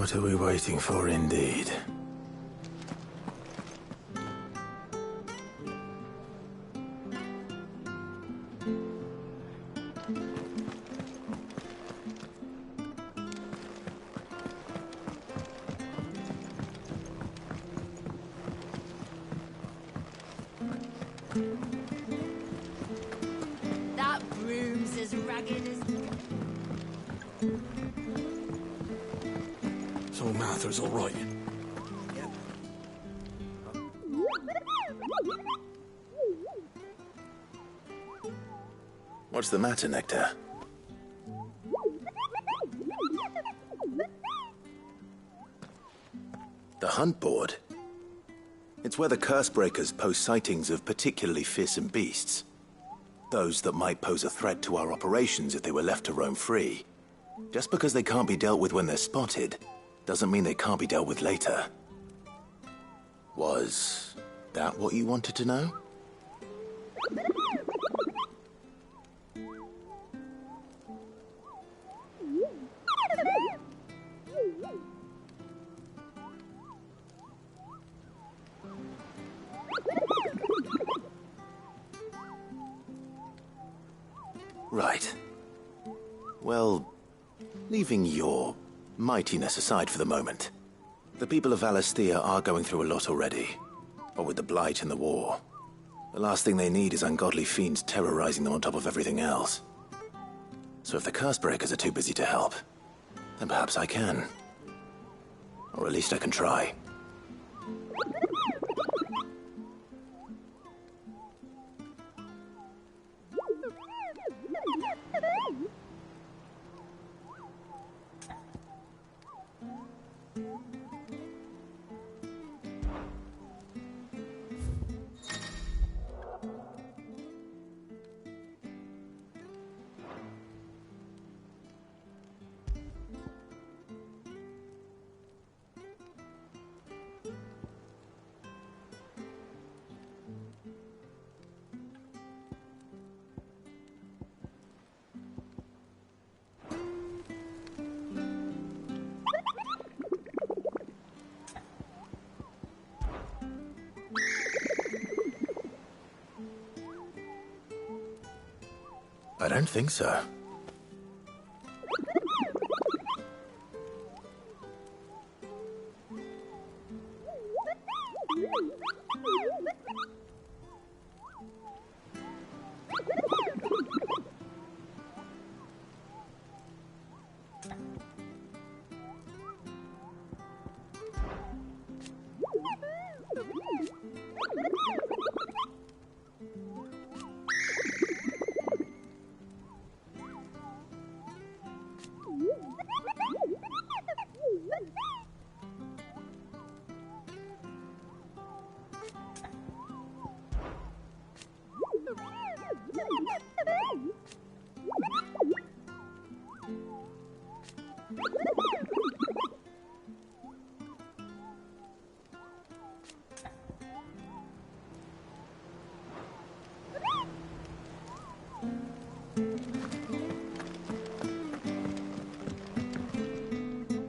What are we waiting for, indeed? That broom's as ragged as... So Martha's all right. What's the matter, Nectar? The hunt board? It's where the Cursebreakers post sightings of particularly fearsome beasts. Those that might pose a threat to our operations if they were left to roam free. Just because they can't be dealt with when they're spotted, doesn't mean they can't be dealt with later. Was that what you wanted to know? Right. Well, leaving your mightiness aside for the moment, the people of Valisthea are going through a lot already. What with the Blight and the war. The last thing they need is ungodly fiends terrorizing them on top of everything else. So if the Cursebreakers are too busy to help, then perhaps I can. Or at least I can try. I don't think so.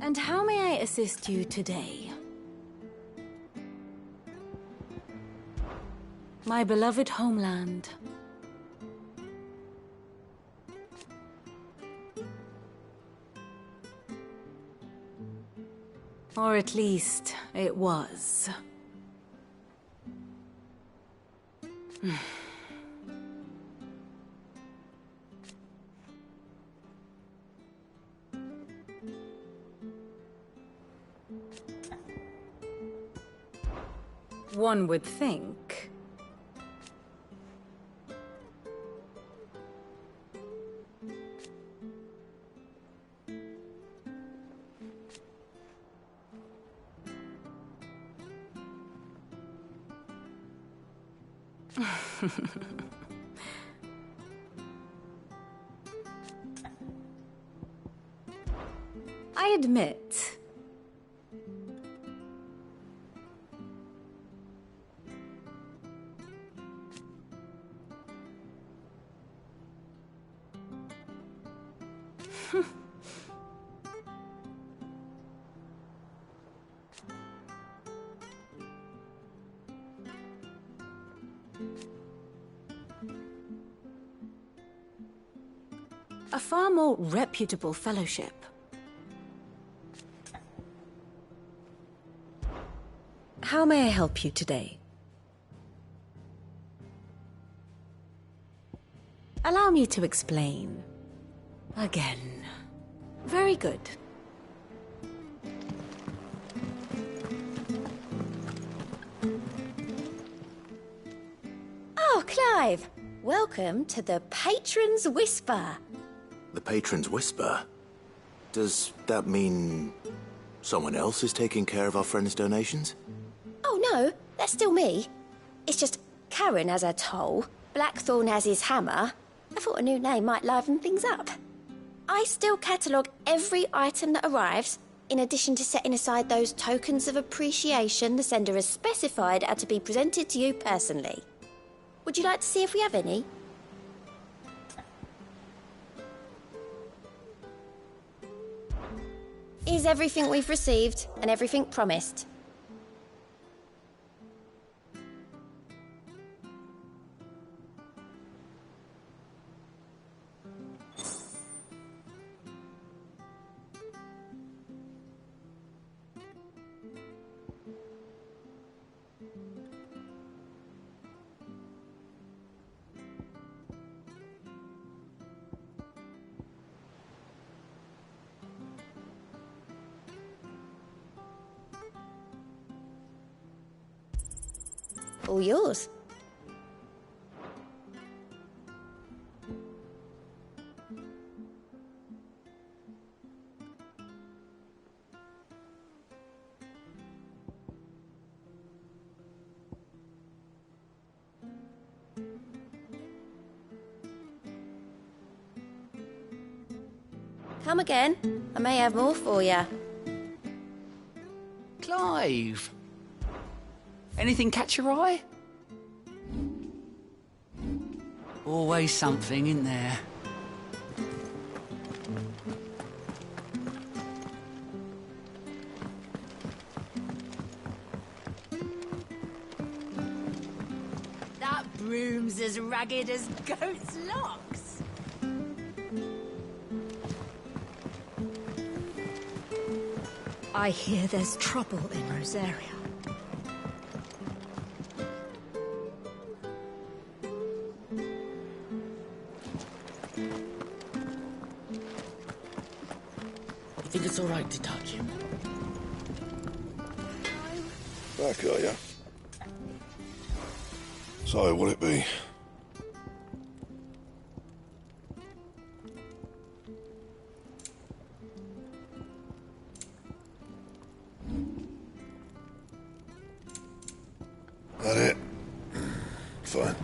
And how may I assist you today? My beloved homeland. Or at least, it was. One would think. I admit. a far more reputable fellowship. How may I help you today? Allow me to explain. Again. Very good. Oh, Clive! Welcome to the Patron's Whisper. The Patron's Whisper? Does that mean someone else is taking care of our friend's donations? Oh no, that's still me. It's just Karen has her toll, Blackthorn has his hammer. I thought a new name might liven things up. I still catalogue every item that arrives, in addition to setting aside those tokens of appreciation the sender has specified are to be presented to you personally. Would you like to see if we have any? Is everything we've received and everything promised? All yours. Come again. I may have more for you. Clive! Anything catch your eye? Always something, isn't there? That broom's as ragged as goat's locks. I hear there's trouble in Rosaria. You think it's all right to touch him? Back, are ya? So, what'll it be? That it? Fine.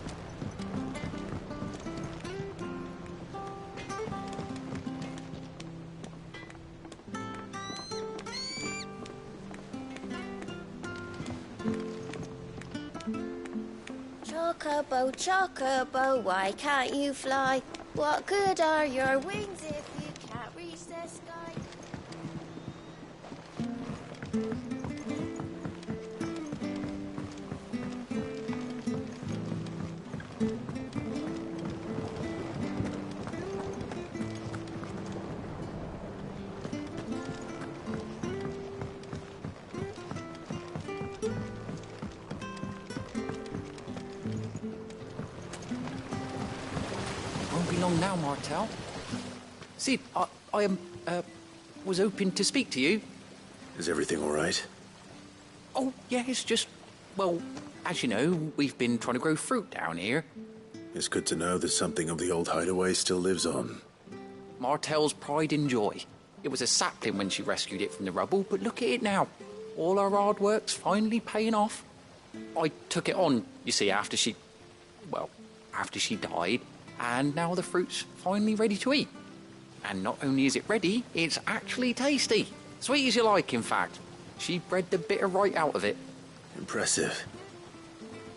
Chocobo, chocobo, why can't you fly? What good are your wings if you can't reach the sky? Won't be long now, Martel. Sid, I was hoping to speak to you. Is everything all right? Oh, yeah, it's just, well, as you know, we've been trying to grow fruit down here. It's good to know that something of the old hideaway still lives on. Martel's pride and joy. It was a sapling when she rescued it from the rubble, but look at it now. All our hard work's finally paying off. I took it on, you see, after she died, and now the fruit's finally ready to eat. And not only is it ready, it's actually tasty. Sweet as you like, in fact. She bred the bitter right out of it. Impressive.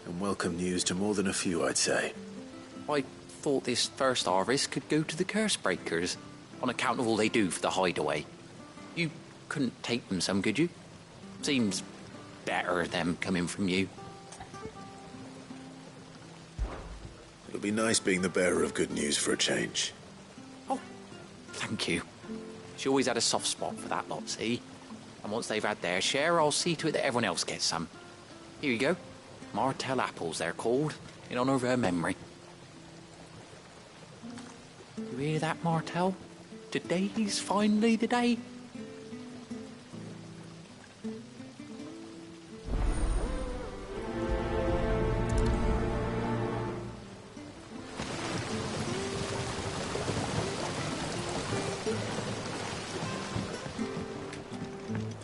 And welcome news to more than a few, I'd say. I thought this first harvest could go to the curse breakers, on account of all they do for the hideaway. You couldn't take them some, could you? Seems better them coming from you. It'll be nice being the bearer of good news for a change. Oh, Thank you. She always had a soft spot for that lot, see? And once they've had their share, I'll see to it that everyone else gets some. Here you go. Martell apples, they're called, in honour of her memory. You hear that, Martell? Today's finally the day.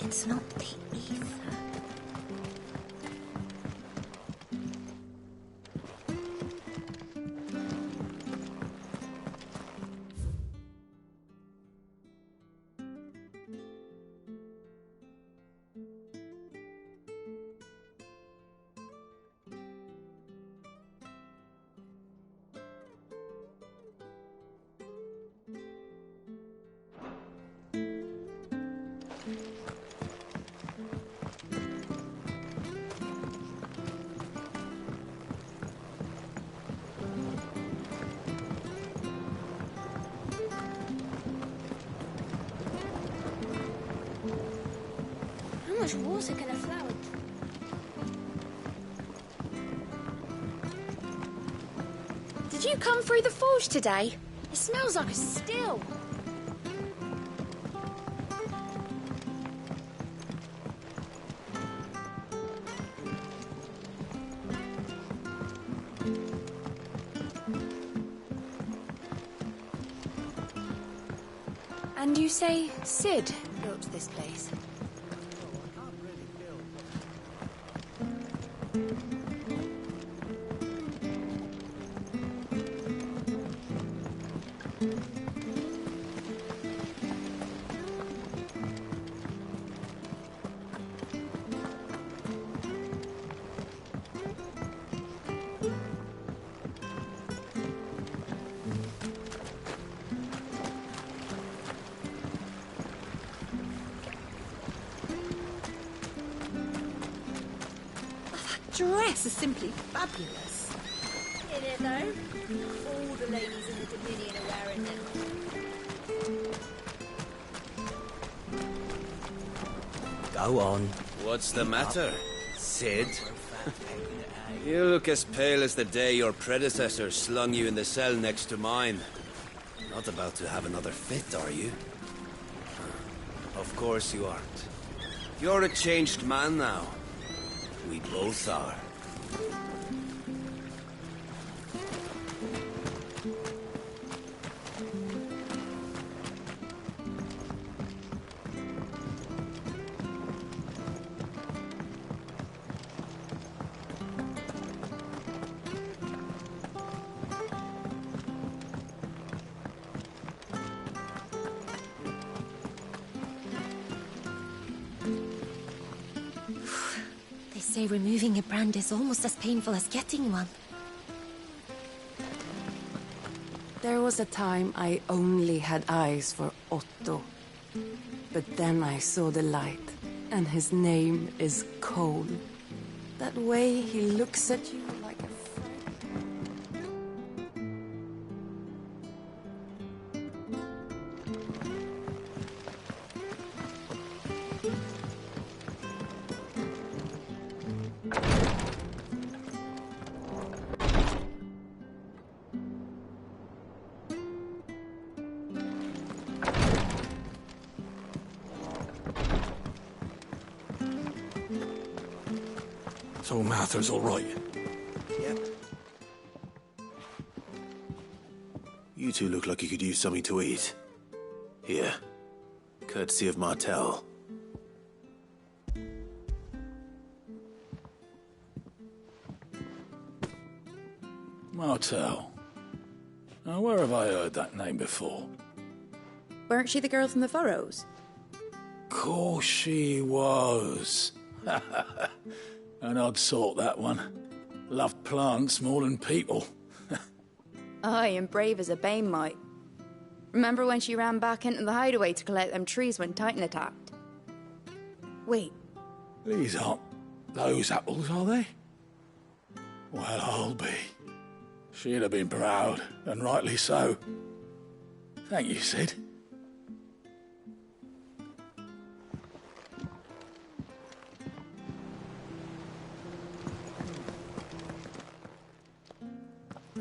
It's not the ether. How much water can a flower... Did you come through the forge today? It smells like a still. And you say Sid built this place? Dress is simply fabulous. In it though. All the ladies in the Dominion are wearing them. Go on. What's the matter, Sid? You look as pale as the day your predecessor slung you in the cell next to mine. Not about to have another fit, are you? Of course you aren't. You're a changed man now. We both are. They say removing a brand is almost as painful as getting one. There was a time I only had eyes for Otto. But then I saw the light, and his name is Cole. That way he looks at you like a friend. So Martha's all right. Yep. You two look like you could use something to eat. Here. Courtesy of Martell. Martell. Now, where have I heard that name before? Weren't she the girl from the Furrows? Course she was. An odd sort, that one. Loved plants more than people. Aye, and brave as a bane might. Remember when she ran back into the hideaway to collect them trees when Titan attacked? Wait. These aren't those apples, are they? Well, I'll be. She'd have been proud, and rightly so. Thank you, Sid.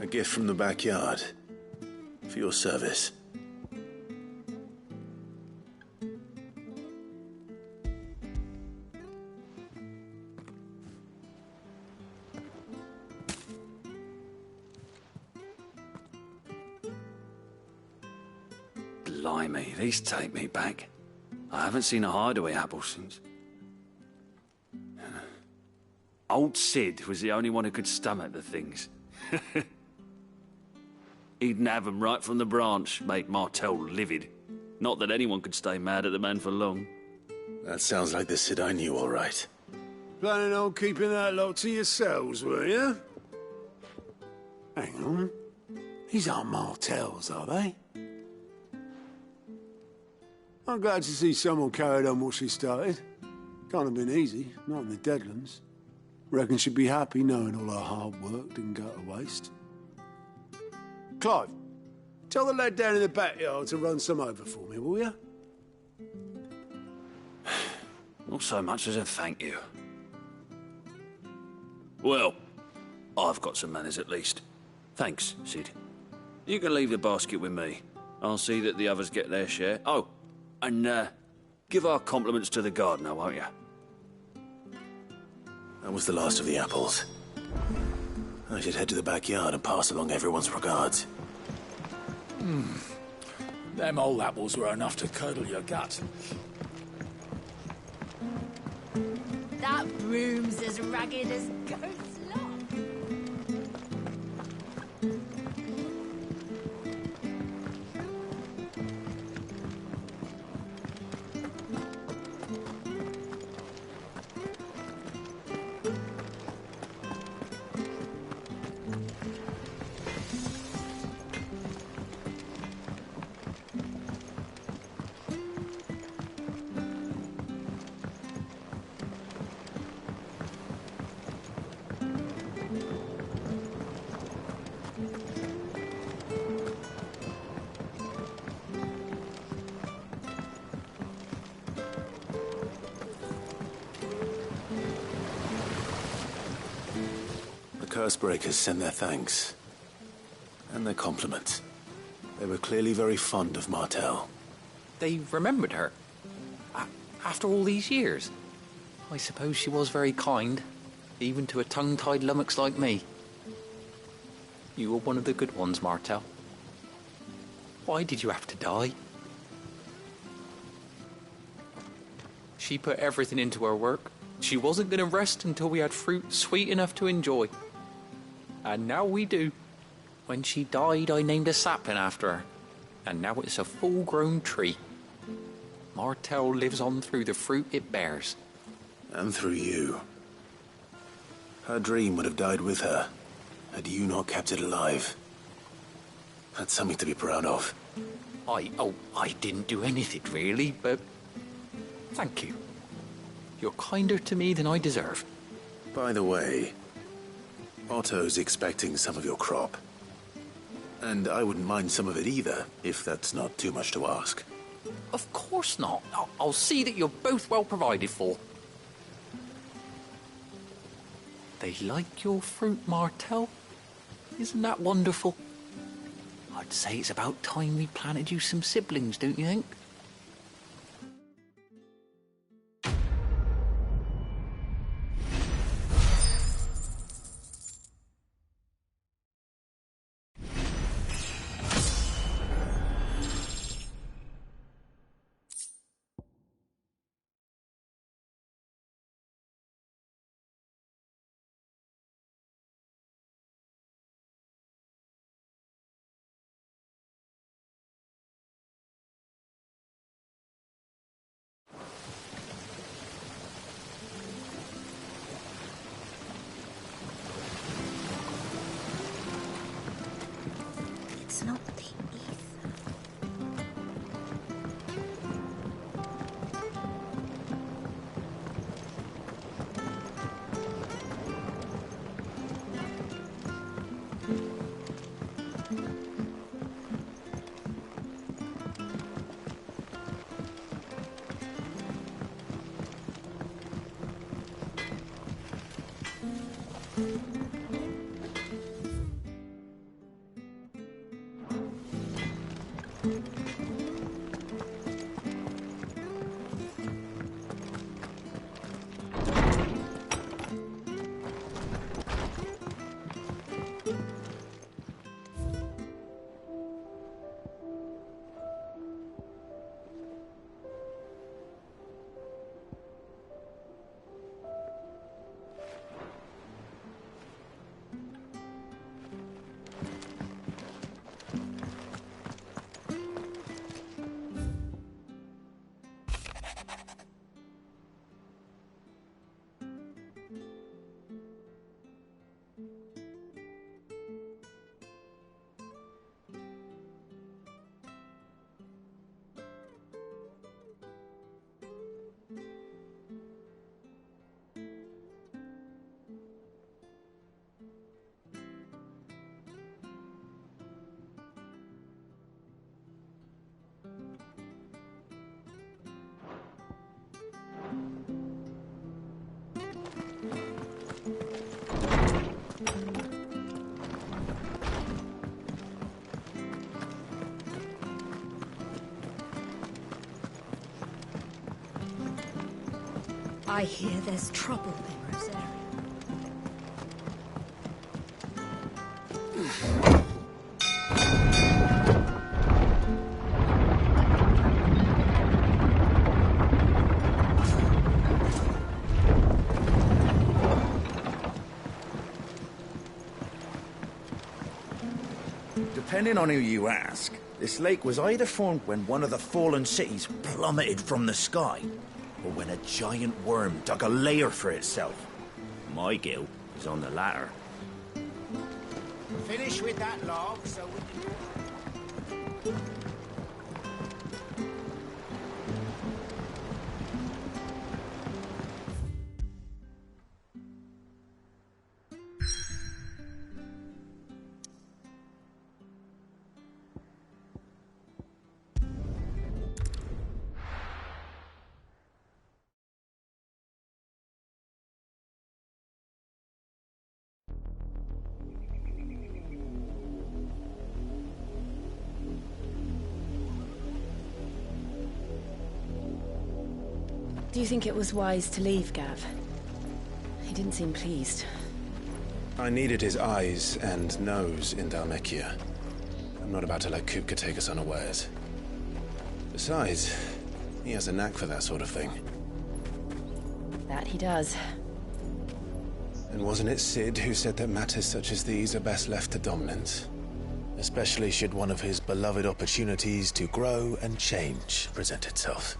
A gift from the backyard. For your service. Blimey, these take me back. I haven't seen a hideaway apple since. Old Sid was the only one who could stomach the things. He'd nab them right from the branch, make Martel livid. Not that anyone could stay mad at the man for long. That sounds like the Sid I knew, all right. Planning on keeping that lot to yourselves, were you? Hang on. These aren't Martels, are they? I'm glad to see someone carried on what she started. Can't have been easy, not in the Deadlands. Reckon she'd be happy knowing all her hard work didn't go to waste. Clive, tell the lad down in the backyard to run some over for me, will you? Not so much as a thank you. Well, I've got some manners at least. Thanks, Sid. You can leave the basket with me. I'll see that the others get their share. Oh, and give our compliments to the gardener, won't you? That was the last of the apples. I should head to the backyard and pass along everyone's regards. Them old apples were enough to curdle your gut. That broom's as ragged as goat's luck. Cursebreakers send their thanks. And their compliments. They were clearly very fond of Martel. They remembered her. After all these years. I suppose she was very kind, even to a tongue-tied lummox like me. You were one of the good ones, Martel. Why did you have to die? She put everything into her work. She wasn't going to rest until we had fruit sweet enough to enjoy. And now we do. When she died, I named a sapling after her. And now it's a full-grown tree. Martel lives on through the fruit it bears. And through you. Her dream would have died with her, had you not kept it alive. That's something to be proud of. I didn't do anything really, but thank you. You're kinder to me than I deserve. By the way, Otto's expecting some of your crop. And I wouldn't mind some of it either, if that's not too much to ask. Of course not. I'll see that you're both well provided for. They like your fruit, Martel. Isn't that wonderful? I'd say it's about time we planted you some siblings, don't you think? It's not the ether. I hear there's trouble in Rosaria. Depending on who you ask, this lake was either formed when one of the fallen cities plummeted from the sky, or when a giant worm dug a lair for itself. My guilt is on the latter. Finish with that log so we can... Do you think it was wise to leave, Gav? He didn't seem pleased. I needed his eyes and nose in Dhalmekia. I'm not about to let Kupka take us unawares. Besides, he has a knack for that sort of thing. That he does. And wasn't it Sid who said that matters such as these are best left to dominance? Especially should one of his beloved opportunities to grow and change present itself.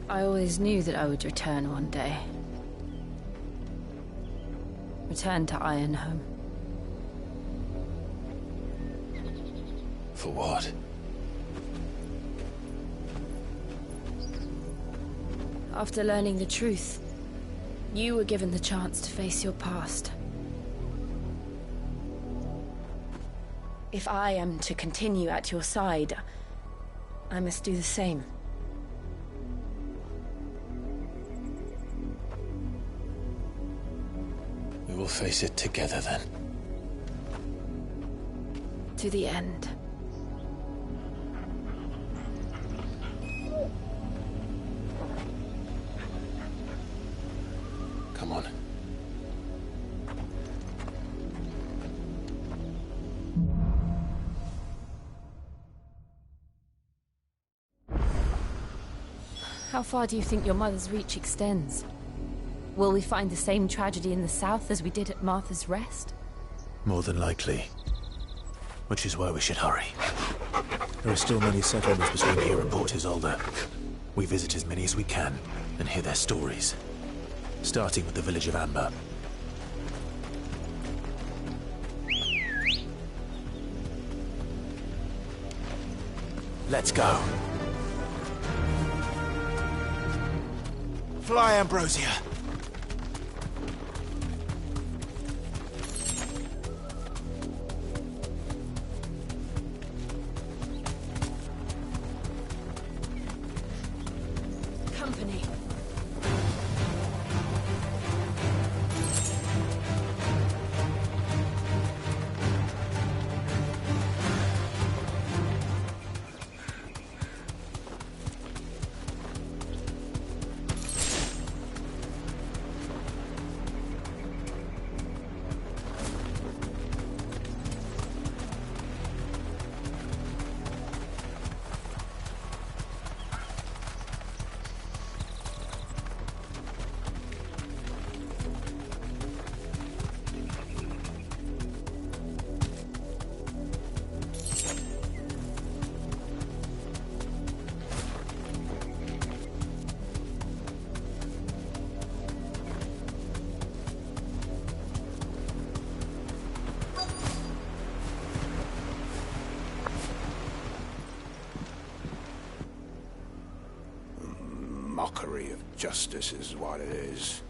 I always knew that I would return one day. Return to Ironhome. For what? After learning the truth, you were given the chance to face your past. If I am to continue at your side, I must do the same. We will face it together then. To the end. Come on. How far do you think your mother's reach extends? Will we find the same tragedy in the south as we did at Martha's Rest? More than likely. Which is why we should hurry. There are still many settlements between here and Port Isolde. We visit as many as we can and hear their stories. Starting with the village of Amber. Let's go. Fly, Ambrosia. Company. mockery of justice is what it is.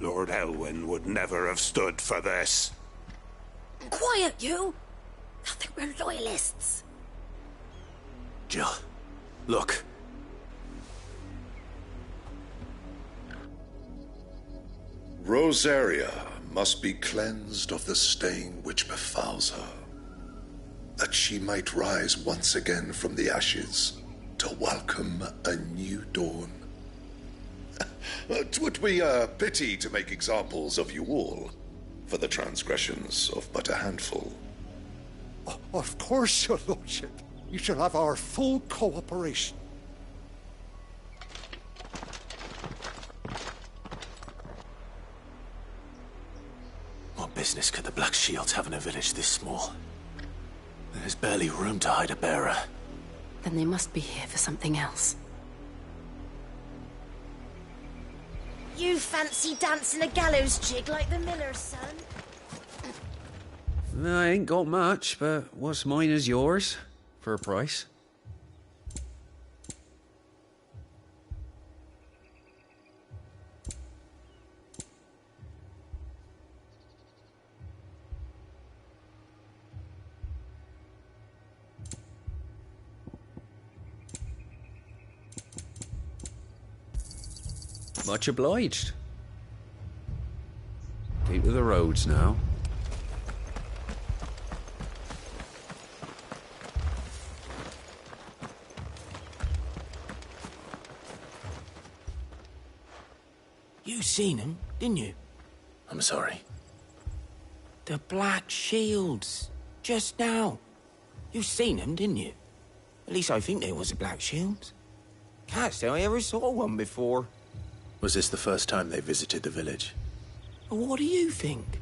Lord Elwyn would never have stood for this. Quiet, you! I think we're loyalists. Jill, look. Rosaria must be cleansed of the stain which befouls her, that she might rise once again from the ashes to welcome a new dawn. It would be a pity to make examples of you all for the transgressions of but a handful. Of course, your lordship. You shall have our full cooperation. What business could the Black Shields have in a village this small? There's barely room to hide a bearer. Then they must be here for something else. You fancy dancing a gallows jig like the miller's son? I ain't got much, but what's mine is yours, for a price. Much obliged. Keep to the roads now. You seen him, didn't you? I'm sorry. The Black Shields. Just now. You seen them, didn't you? At least I think there was a Black Shields. Can't say I ever saw one before. Was this the first time they visited the village? What do you think?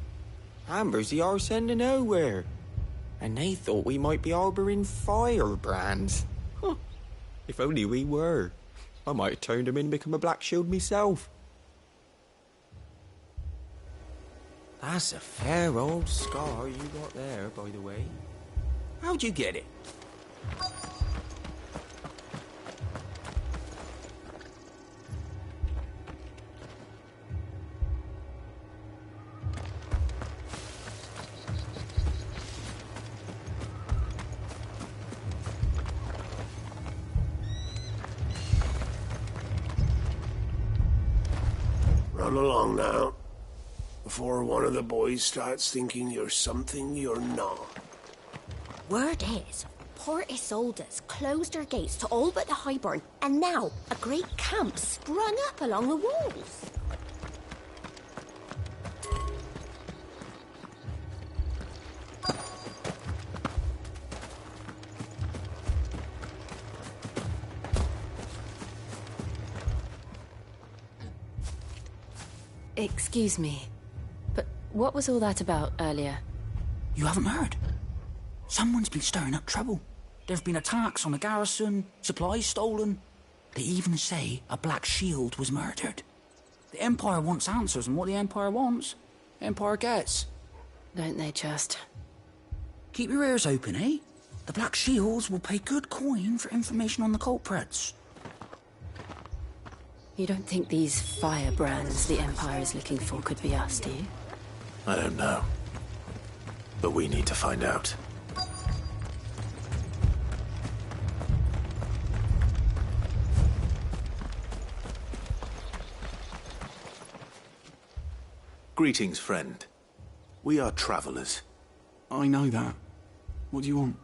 Amber's the arse end of nowhere. And they thought we might be harbouring firebrands. Huh. If only we were. I might have turned them in and become a Black Shield myself. That's a fair old scar you got there, by the way. How'd you get it? Run along now, before one of the boys starts thinking you're something you're not. Word is, Port Isolde's closed her gates to all but the Highborn, and now a great camp sprung up along the walls. Excuse me, but what was all that about earlier? You haven't heard? Someone's been stirring up trouble. There've been attacks on the garrison, supplies stolen. They even say a Black Shield was murdered. The Empire wants answers, and what the Empire wants, Empire gets. Don't they just? Keep your ears open, eh? The Black Shields will pay good coin for information on the culprits. You don't think these firebrands the Empire is looking for could be us, do you? I don't know. But we need to find out. Greetings, friend. We are travelers. I know that. What do you want?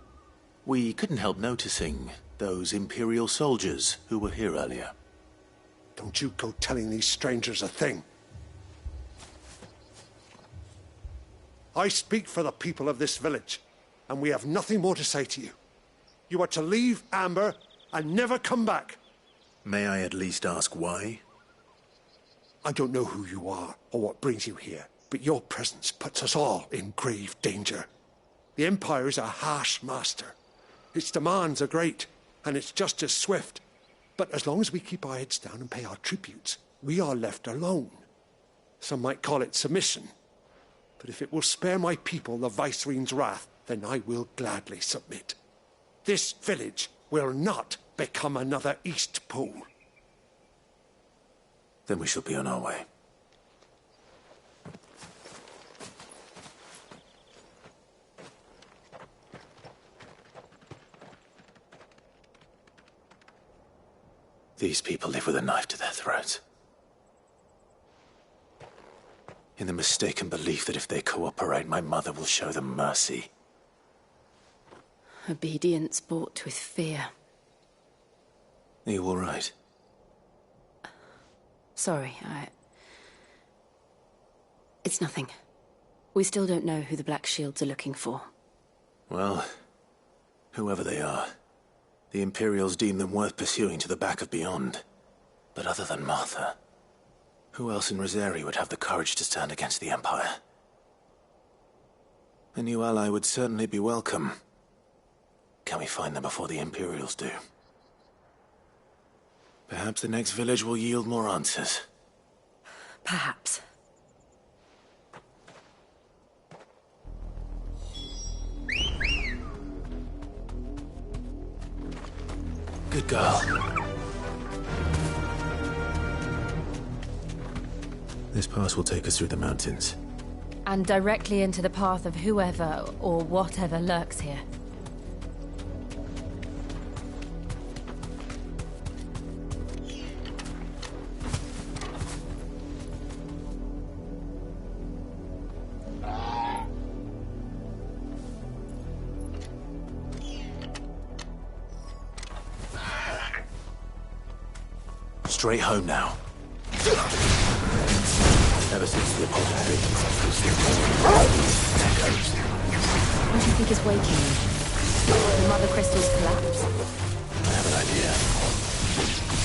We couldn't help noticing those Imperial soldiers who were here earlier. Don't you go telling these strangers a thing. I speak for the people of this village, and we have nothing more to say to you. You are to leave Amber and never come back. May I at least ask why? I don't know who you are or what brings you here, but your presence puts us all in grave danger. The Empire is a harsh master. Its demands are great, and its justice swift. But as long as we keep our heads down and pay our tributes, we are left alone. Some might call it submission. But if it will spare my people the Viceroy's wrath, then I will gladly submit. This village will not become another East Pool. Then we shall be on our way. These people live with a knife to their throats. In the mistaken belief that if they cooperate, my mother will show them mercy. Obedience bought with fear. Are you all right? Sorry, It's nothing. We still don't know who the Black Shields are looking for. Well, whoever they are, the Imperials deem them worth pursuing to the back of beyond. But other than Martha, who else in Rosari would have the courage to stand against the Empire? A new ally would certainly be welcome. Can we find them before the Imperials do? Perhaps the next village will yield more answers. Perhaps. Good girl. This pass will take us through the mountains. And directly into the path of whoever or whatever lurks here. Straight home now. Ever since the apothecary, echoes. What do you think is waking you? The mother crystal's collapse? I have an idea.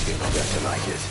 You're not going to like it.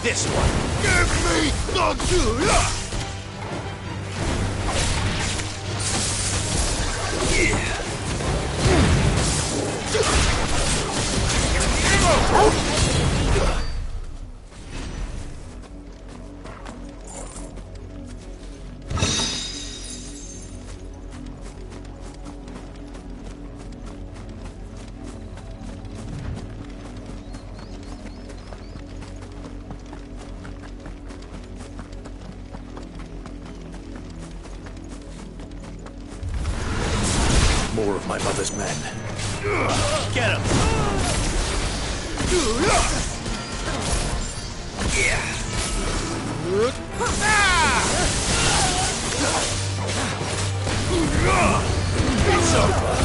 This one. Give me the More of my mother's men. Get him! It's over!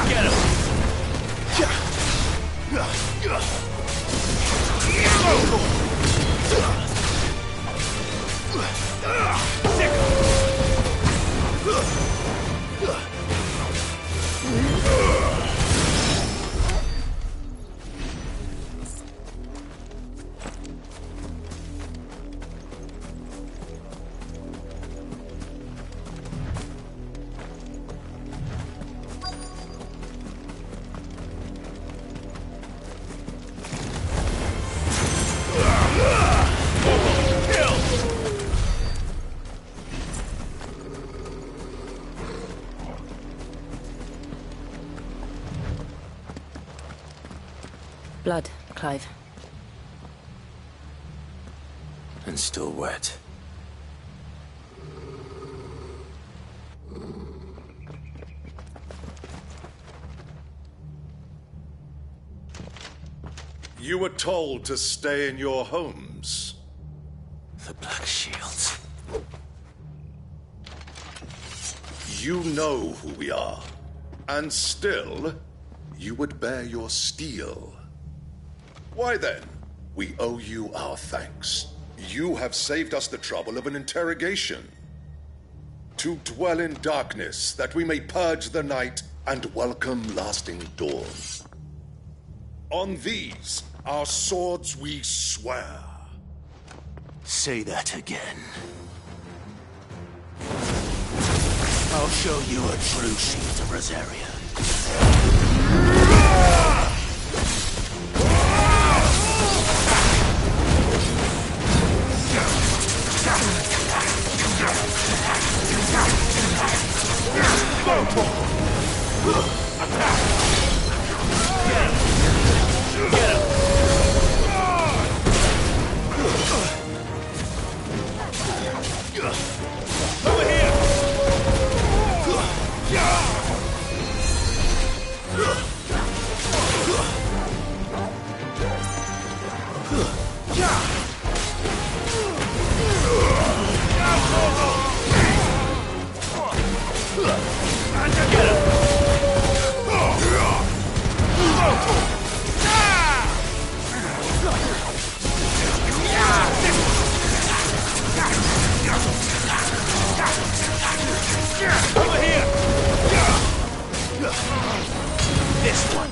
Get him! Blood, Clive. And still wet. You were told to stay in your homes. The Black Shields. You know who we are. And still, you would bear your steel. Why then, we owe you our thanks. You have saved us the trouble of an interrogation. To dwell in darkness, that we may purge the night and welcome lasting dawn. On these, our swords we swear. Say that again. I'll show you a true shield of Rosaria. Over here! Over here! This one.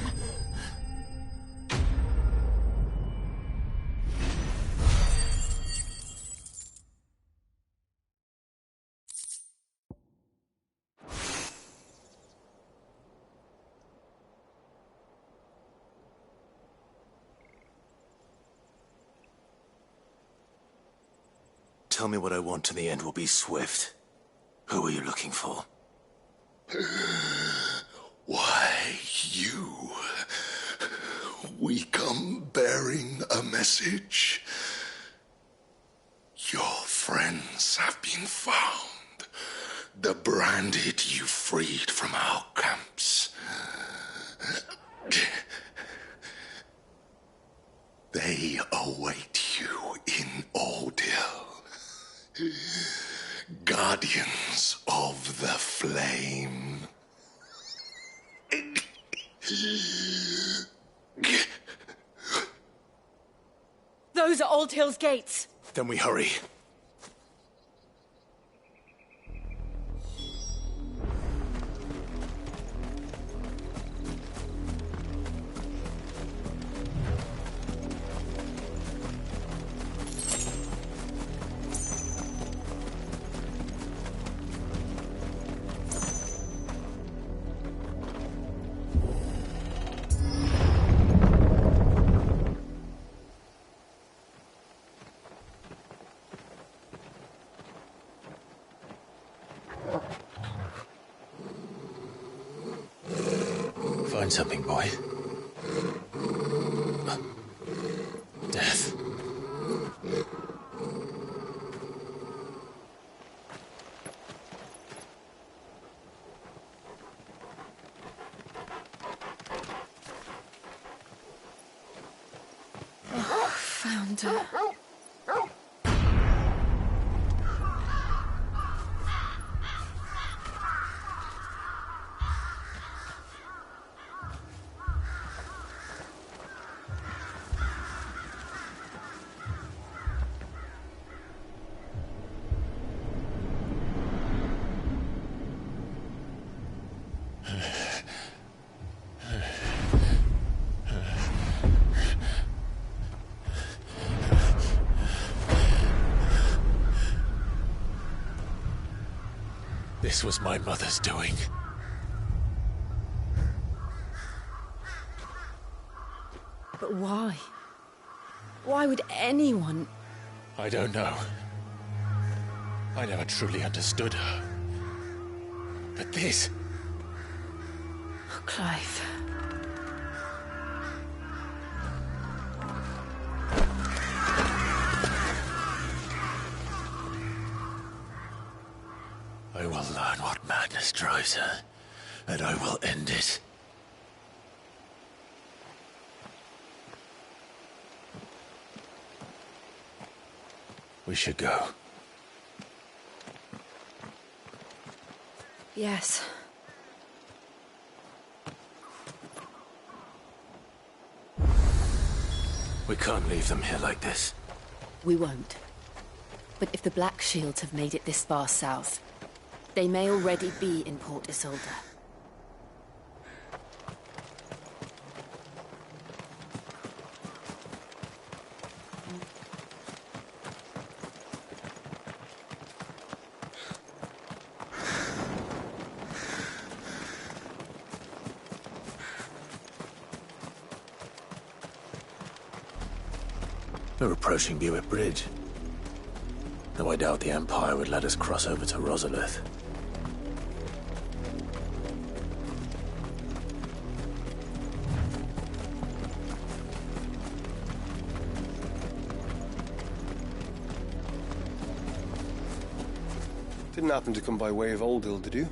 Tell me what I want and the end will be swift. Who are you looking for? Why, you. We come bearing a message. Your friends have been found. The branded you freed from our camps. They await you in Ordeal. Guardians of the Flame. Those are Old Hill's gates. Then we hurry. Find something, boy. Death. Oh, found her. This was my mother's doing. But why? Why would anyone... I don't know. I never truly understood her. But this... Oh, Clive. I will learn what madness drives her, and I will end it. We should go. Yes. We can't leave them here like this. We won't. But if the Black Shields have made it this far south, they may already be in Port Isolde. We're approaching Buick Bridge. Though I doubt the Empire would let us cross over to Rosalith. Didn't happen to come by way of Oldhill, did you?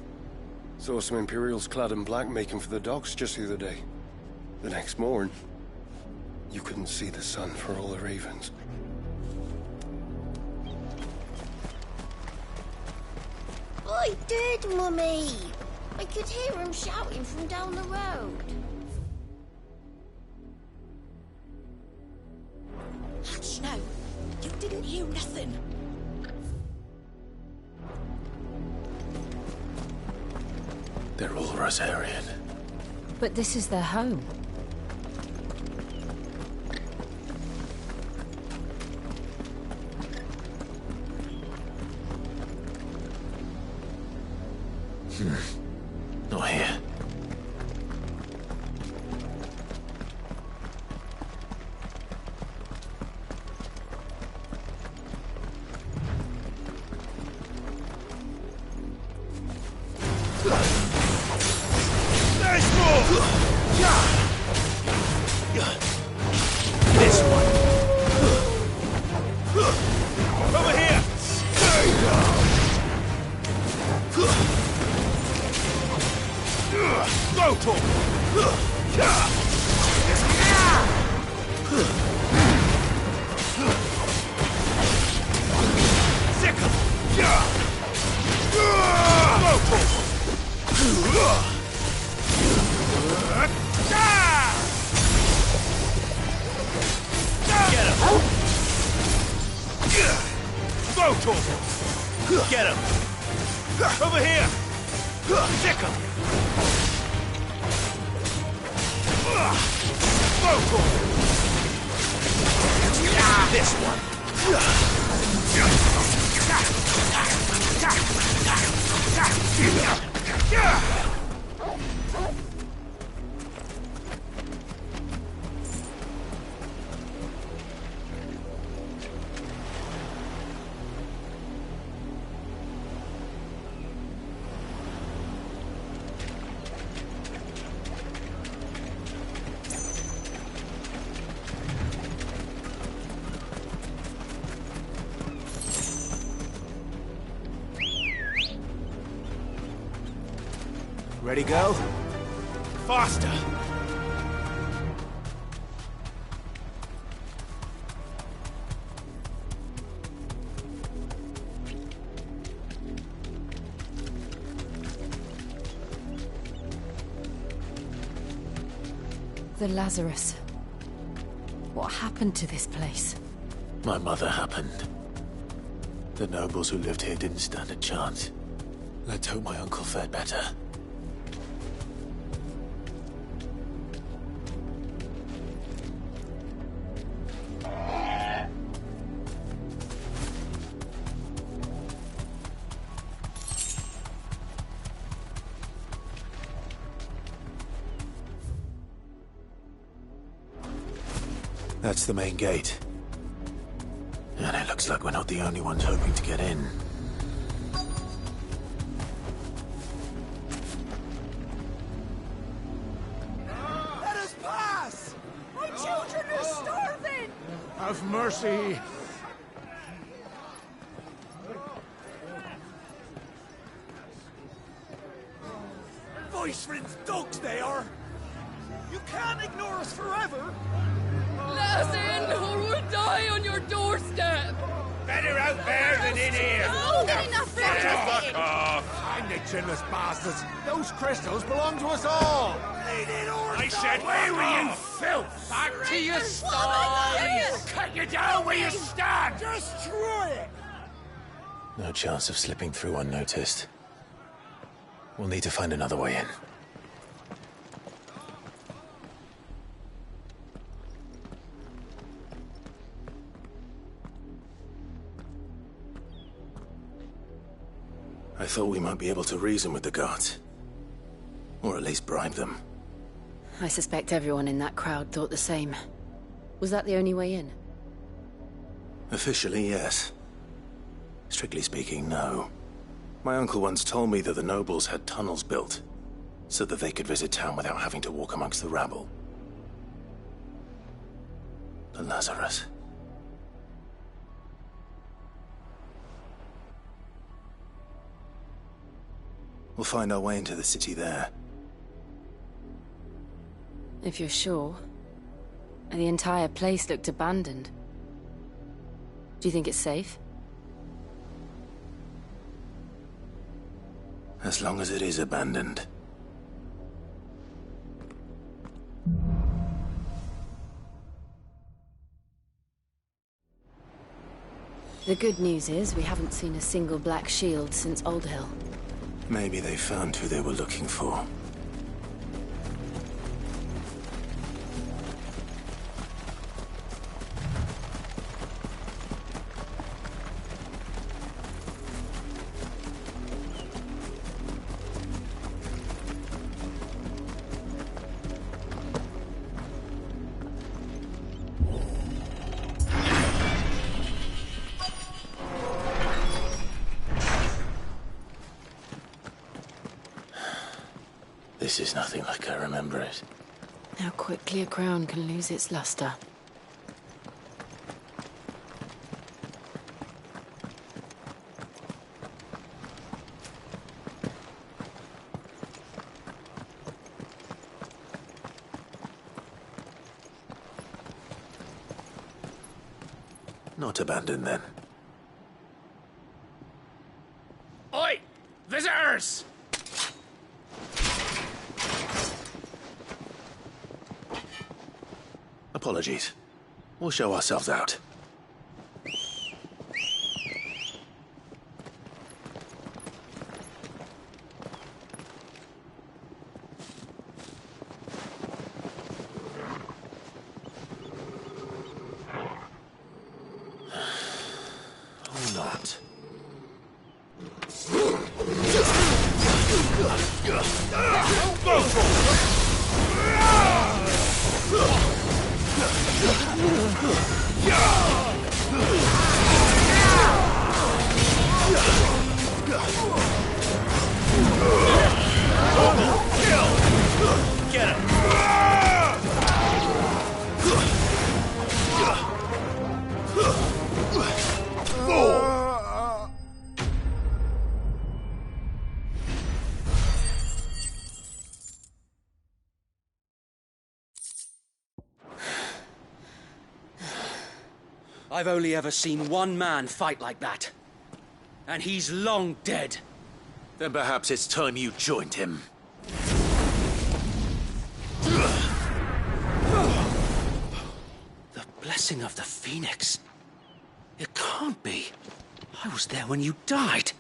Saw some Imperials clad in black making for the docks just the other day. The next morn, you couldn't see the sun for all the ravens. I did, Mummy! I could hear him shouting from down the road. Hush now. You didn't hear nothing. They're all Rosarian. But this is their home. Not here. Nice move! This one. Over here! There you go! Go to him! Sick of him! Go to him! Get him! Go to him! Get him! Over here! Sick him! Go to him! This one! Ready, go? Faster! The Lazarus. What happened to this place? My mother happened. The nobles who lived here didn't stand a chance. Let's hope my uncle fared better. That's the main gate. And it looks like we're not the only ones hoping to get in. Let us pass! My children are starving! Have mercy! Voice-rinsed dogs they are! You can't ignore us forever! Let us in, or we'll die on your doorstep! Better out there than in here! Oh, good enough for Fuck off! I'm the generous bastards. Those crystals belong to us all. I said, where were you, filth? Back to your sties! Cut you down where you stand! Destroy it! No chance of slipping through unnoticed. We'll need to find another way in. I thought we might be able to reason with the guards. Or at least bribe them. I suspect everyone in that crowd thought the same. Was that the only way in? Officially, yes. Strictly speaking, no. My uncle once told me that the nobles had tunnels built, so that they could visit town without having to walk amongst the rabble. The Lazarus. We'll find our way into the city there. If you're sure. The entire place looked abandoned. Do you think it's safe? As long as it is abandoned. The good news is we haven't seen a single black shield since Old Hill. Maybe they found who they were looking for. This is nothing like I remember it. How quickly a crown can lose its luster. Not abandoned, then. Oi! Visitors! Apologies. We'll show ourselves out. Or not. Get him! I've only ever seen one man fight like that. And he's long dead. Then perhaps it's time you joined him. The blessing of the Phoenix. It can't be. I was there when you died.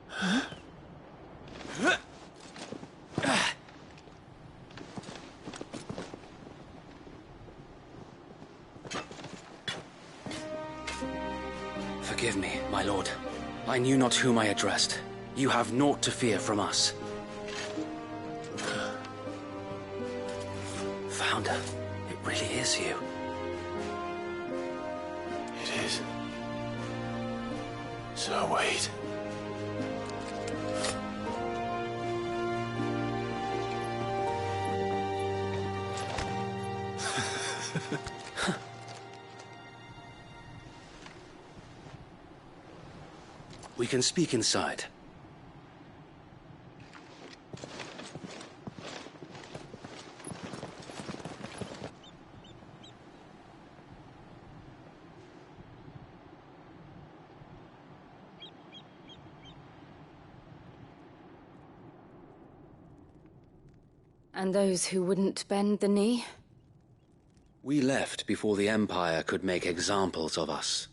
Huh? Forgive me, my lord. I knew not whom I addressed. You have naught to fear from us. Founder, it really is you. It is. So wait. We can speak inside. And those who wouldn't bend the knee? We left before the Empire could make examples of us,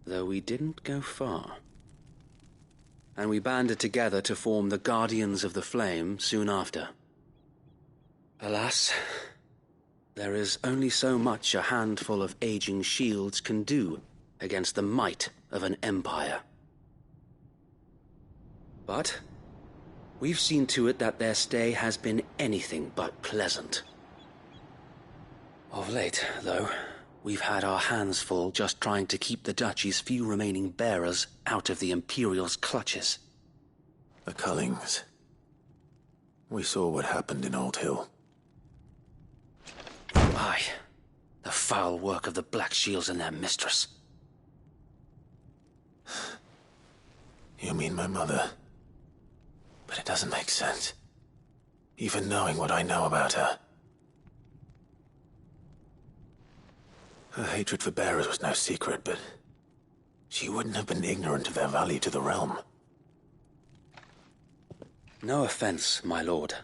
though we didn't go far. And we banded together to form the Guardians of the Flame soon after. Alas, there is only so much a handful of aging shields can do against the might of an empire. But we've seen to it that their stay has been anything but pleasant. Of late, though, we've had our hands full just trying to keep the Duchy's few remaining bearers out of the Imperial's clutches. The Cullings. We saw what happened in Old Hill. Aye, the foul work of the Black Shields and their mistress. You mean my mother? But it doesn't make sense. Even knowing what I know about her. Her hatred for bearers was no secret, but she wouldn't have been ignorant of their value to the realm. No offense, my lord,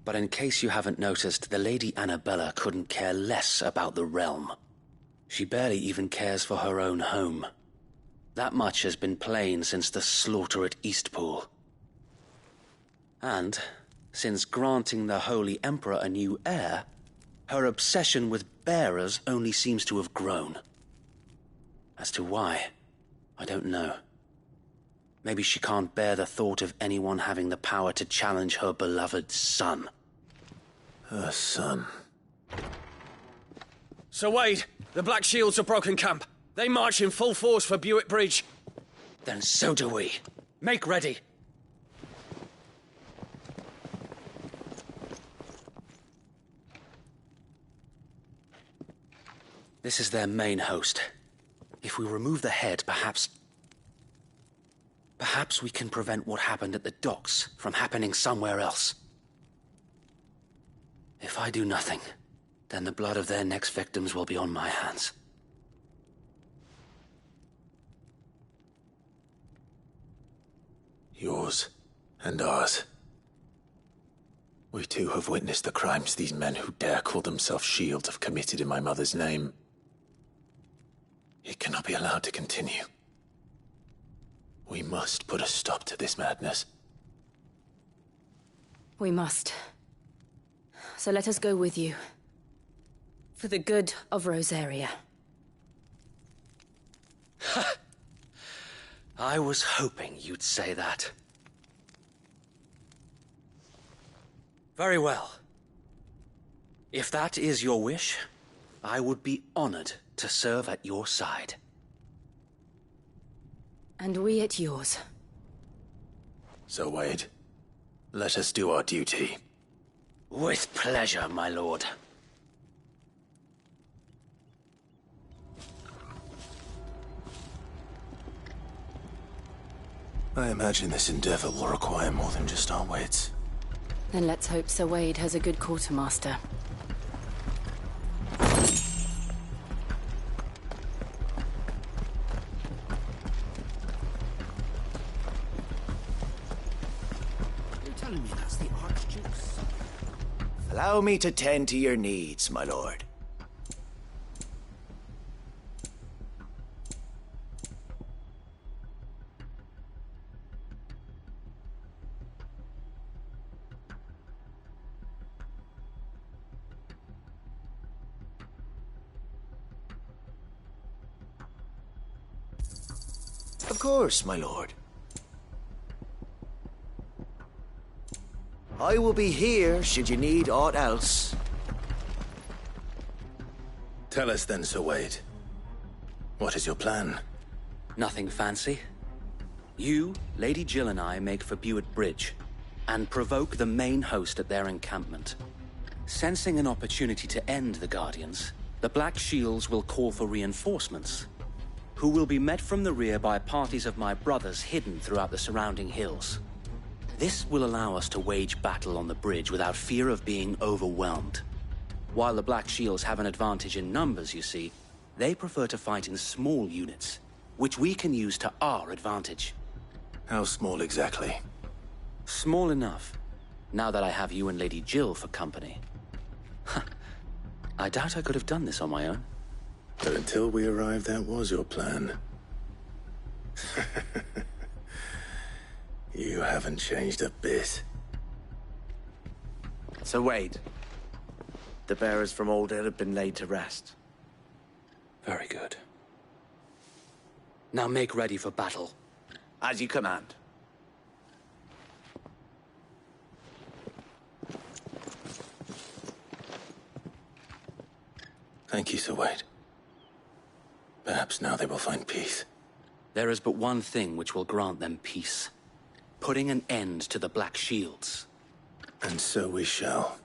but in case you haven't noticed, the Lady Annabella couldn't care less about the realm. She barely even cares for her own home. That much has been plain since the slaughter at Eastpool. And, since granting the Holy Emperor a new heir, her obsession with bearers only seems to have grown. As to why, I don't know. Maybe she can't bear the thought of anyone having the power to challenge her beloved son. Her son. Sir Wade, the Black Shields have broken camp. They march in full force for Buick Bridge. Then so do we. Make ready. This is their main host. If we remove the head, perhaps we can prevent what happened at the docks from happening somewhere else. If I do nothing, then the blood of their next victims will be on my hands. Yours and ours. We too have witnessed the crimes these men who dare call themselves shields have committed in my mother's name. It cannot be allowed to continue. We must put a stop to this madness. We must. So let us go with you. For the good of Rosaria. I was hoping you'd say that. Very well. If that is your wish, I would be honored to serve at your side. And we at yours. So, Wade, let us do our duty. With pleasure, my lord. I imagine this endeavor will require more than just our wits. Then let's hope Sir Wade has a good quartermaster. You're telling me that's the Archduke's? Allow me to tend to your needs, my lord. Of course, my lord. I will be here should you need aught else. Tell us then, Sir Wade. What is your plan? Nothing fancy. You, Lady Jill and I make for Buick Bridge, and provoke the main host at their encampment. Sensing an opportunity to end the Guardians, the Black Shields will call for reinforcements, who will be met from the rear by parties of my brothers hidden throughout the surrounding hills. This will allow us to wage battle on the bridge without fear of being overwhelmed. While the Black Shields have an advantage in numbers, you see, they prefer to fight in small units, which we can use to our advantage. How small exactly? Small enough Now that I have you and Lady Jill for company. I doubt I could have done this on my own. But until we arrived, that was your plan. You haven't changed a bit. So Wade, the bearers from Old Hill have been laid to rest. Very good. Now make ready for battle. As you command. Thank you, Sir Wade. Perhaps now they will find peace. There is but one thing which will grant them peace. Putting an end to the Black Shields. And so we shall.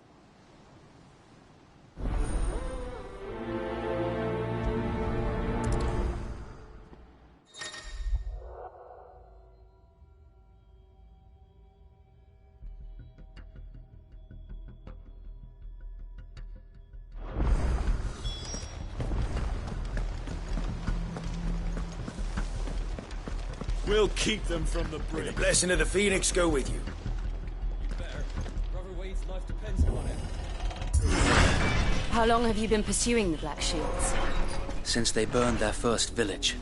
We'll keep them from the bridge. May the blessing of the Phoenix go with you. You better. Brother Wade's life depends on it. How long have you been pursuing the Black Shields? Since they burned their first village.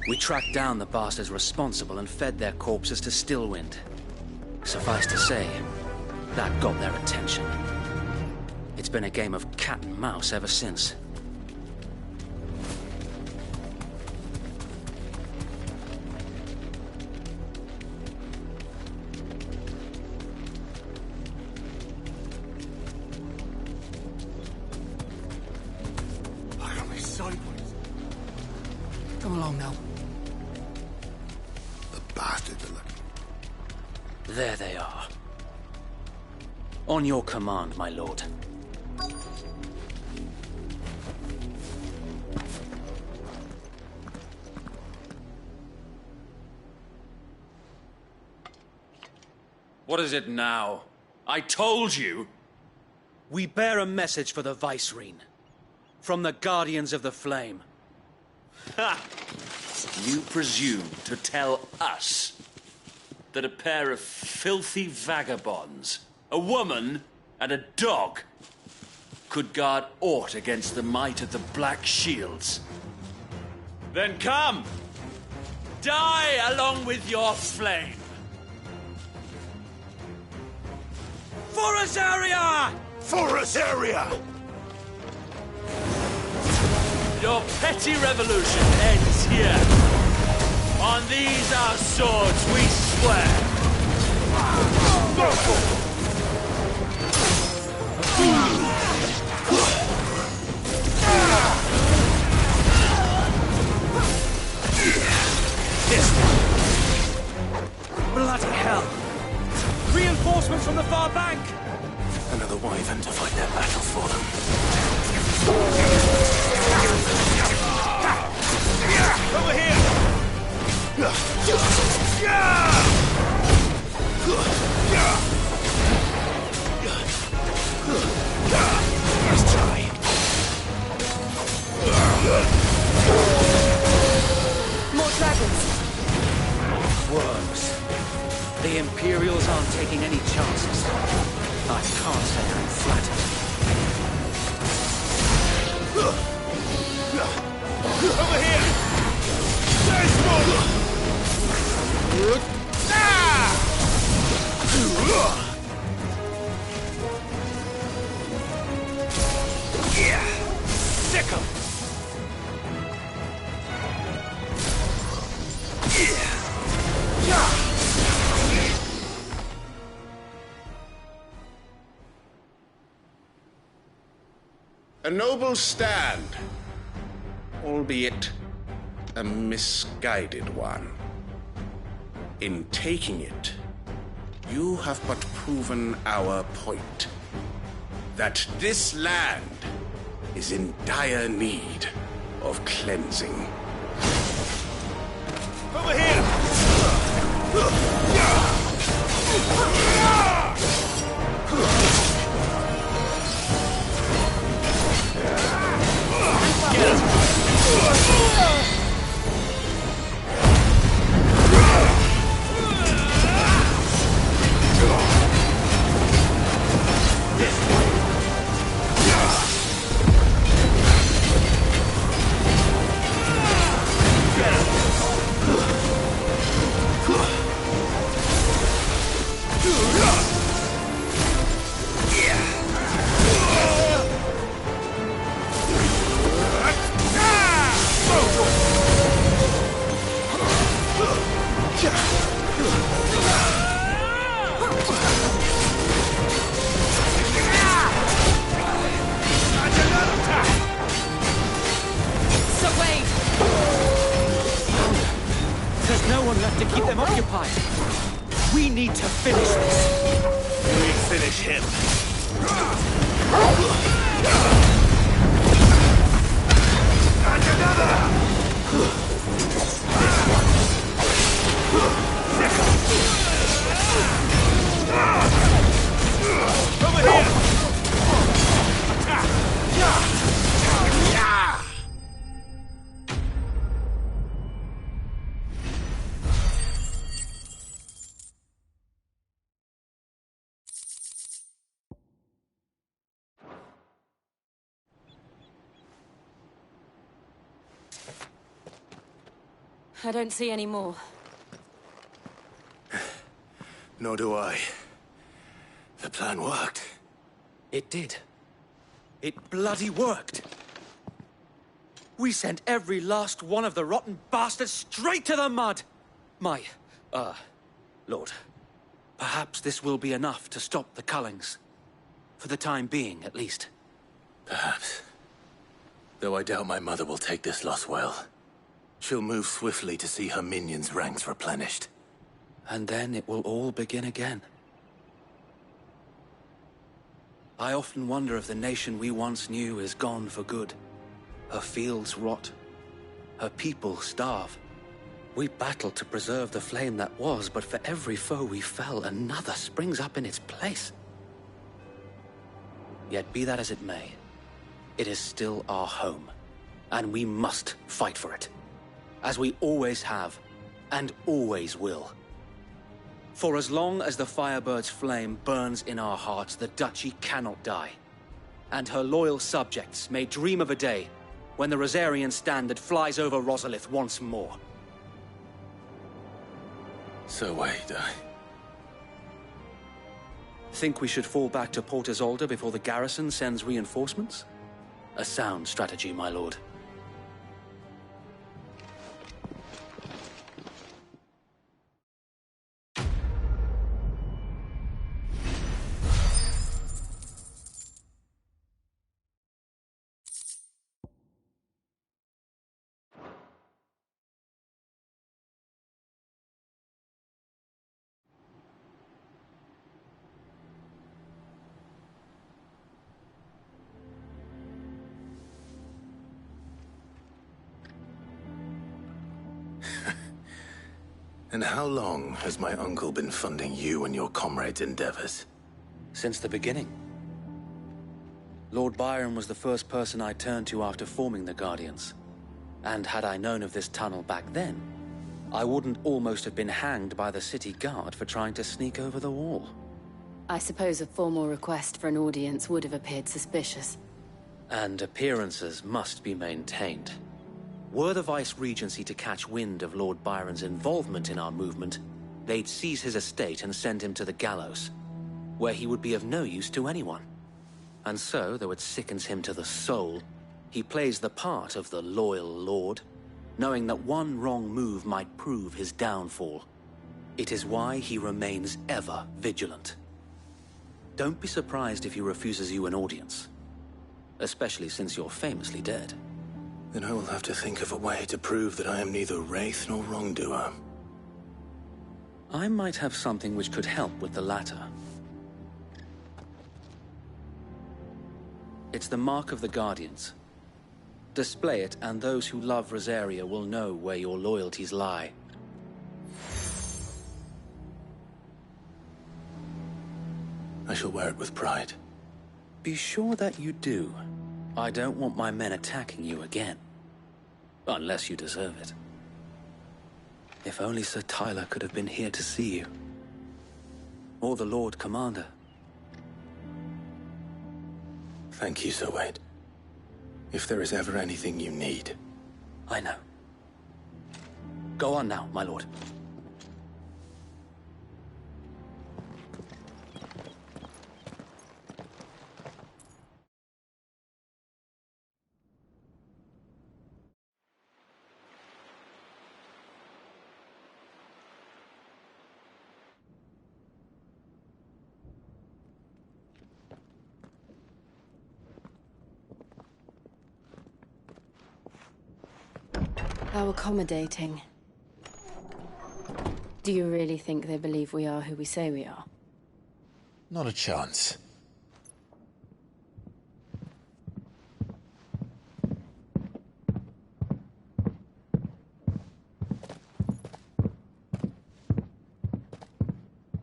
We tracked down the bastards responsible and fed their corpses to Stillwind. Suffice to say, that got their attention. It's been a game of cat and mouse ever since. Come along now. The bastards are There they are. On your command, my lord. What is it now? I told you! We bear a message for the Vicereine. From the Guardians of the Flame. Ha! You presume to tell us that a pair of filthy vagabonds, a woman and a dog, could guard aught against the might of the Black Shields? Then come! Die along with your flame! For Azaria! For Azaria! Your petty revolution ends here. On these our swords we swear. This one. Bloody hell. Reinforcements from the far bank. Another wyvern to fight their battle for them. Over here! Let's try. More dragons! Worms. The Imperials aren't taking any chances. I can't say I'm flattered. Over here! There's more! Sick 'em! A noble stand, albeit a misguided one. In taking it, you have but proven our point. That this land is in dire need of cleansing. Over here! There's no one left to keep them occupied. We need to finish this. We finish him. And another! Over here! Attack! I don't see any more. Nor do I. The plan worked. It did. It bloody worked. We sent every last one of the rotten bastards straight to the mud! Lord, perhaps this will be enough to stop the Cullings. For the time being, at least. Perhaps. Though I doubt my mother will take this loss well. She'll move swiftly to see her minions' ranks replenished. And then it will all begin again. I often wonder if the nation we once knew is gone for good. Her fields rot. Her people starve. We battled to preserve the flame that was, but for every foe we fell, another springs up in its place. Yet be that as it may, it is still our home, and we must fight for it. As we always have, and always will. For as long as the Firebird's flame burns in our hearts, the Duchy cannot die. And her loyal subjects may dream of a day when the Rosarian standard flies over Rosalith once more. So wait, Think we should fall back to Port Isolde before the garrison sends reinforcements? A sound strategy, my lord. And how long has my uncle been funding you and your comrades' endeavors? Since the beginning. Lord Byron was the first person I turned to after forming the Guardians. And had I known of this tunnel back then, I wouldn't almost have been hanged by the city guard for trying to sneak over the wall. I suppose a formal request for an audience would have appeared suspicious. And appearances must be maintained. Were the Vice-Regency to catch wind of Lord Byron's involvement in our movement, they'd seize his estate and send him to the gallows, where he would be of no use to anyone. And so, though it sickens him to the soul, he plays the part of the loyal lord, knowing that one wrong move might prove his downfall. It is why he remains ever vigilant. Don't be surprised if he refuses you an audience, especially since you're famously dead. Then I will have to think of a way to prove that I am neither wraith nor wrongdoer. I might have something which could help with the latter. It's the mark of the Guardians. Display it, and those who love Rosaria will know where your loyalties lie. I shall wear it with pride. Be sure that you do. I don't want my men attacking you again. Unless you deserve it. If only Sir Tyler could have been here to see you. Or the Lord Commander. Thank you, Sir Wade. If there is ever anything you need... I know. Go on now, my lord. How accommodating. Do you really think they believe we are who we say we are? Not a chance.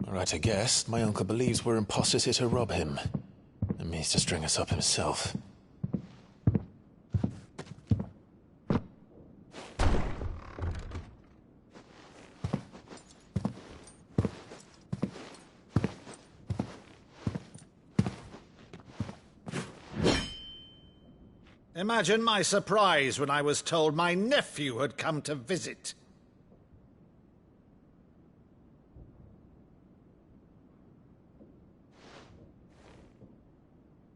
Right, I guess. My uncle believes we're imposters here to rob him. And means to string us up himself. Imagine my surprise when I was told my nephew had come to visit.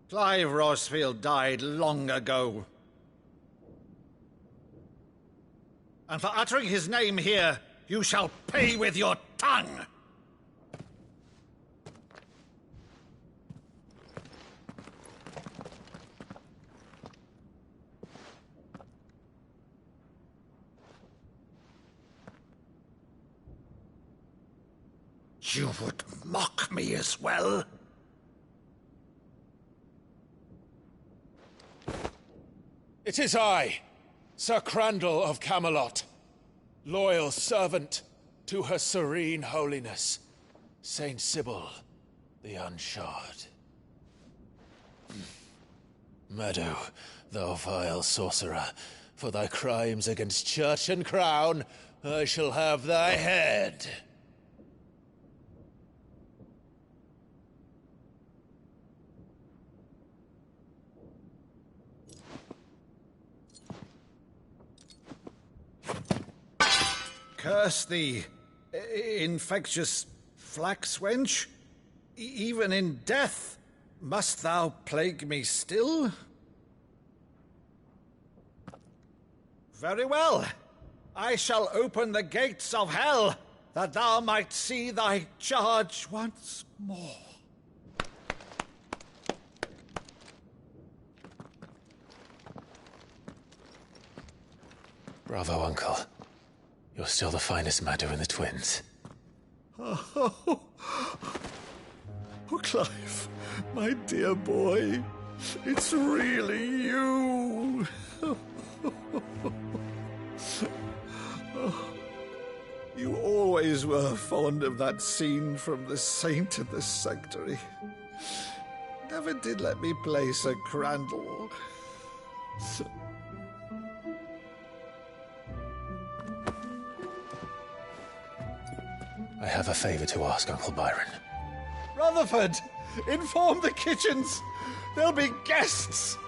Clive Rosfield died long ago. And for uttering his name here, you shall pay with your tongue! You would mock me as well? It is I, Sir Crandall of Camelot, loyal servant to Her Serene Holiness, Saint Sybil the Unshod. Meadow, thou vile sorcerer, for thy crimes against church and crown, I shall have thy head. Curse thee, infectious flax wench. Even in death, must thou plague me still? Very well. I shall open the gates of hell, that thou might see thy charge once more. Bravo, Uncle. You're still the finest Maddo in the twins. Oh, Clive, my dear boy, it's really you. You always were fond of that scene from The Saint and the Sanctuary. Never did let me play Sir Crandall. I have a favor to ask, Uncle Byron. Rutherford, inform the kitchens. There'll be guests.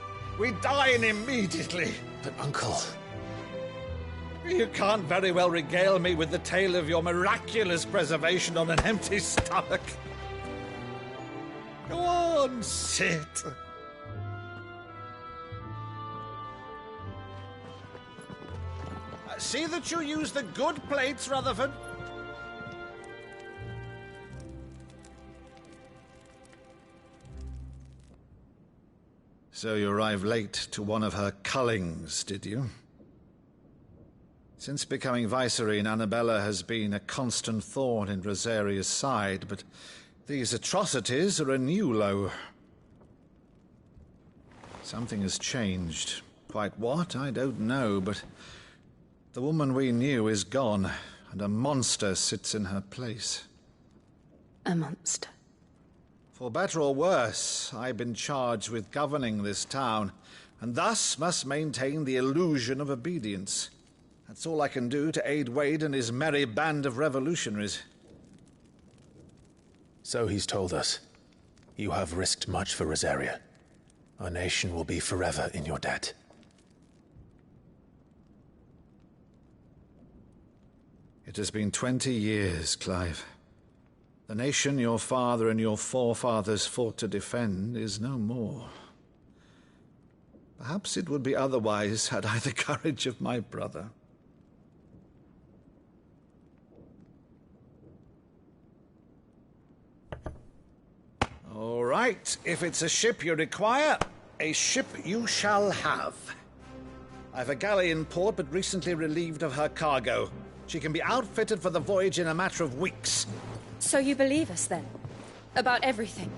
We dine immediately. But, Uncle... You can't very well regale me with the tale of your miraculous preservation on an empty stomach. Go on, sit. See that you use the good plates, Rutherford. So you arrived late to one of her cullings, did you? Since becoming Vicereine, Annabella has been a constant thorn in Rosaria's side, but these atrocities are a new low. Something has changed. Quite what, I don't know, but the woman we knew is gone, and a monster sits in her place. A monster? For better or worse, I've been charged with governing this town, and thus must maintain the illusion of obedience. That's all I can do to aid Wade and his merry band of revolutionaries. So he's told us. You have risked much for Rosaria. Our nation will be forever in your debt. It has been 20 years, Clive. The nation your father and your forefathers fought to defend is no more. Perhaps it would be otherwise had I the courage of my brother. All right, if it's a ship you require, a ship you shall have. I've a galley in port, but recently relieved of her cargo. She can be outfitted for the voyage in a matter of weeks. So you believe us, then? About everything?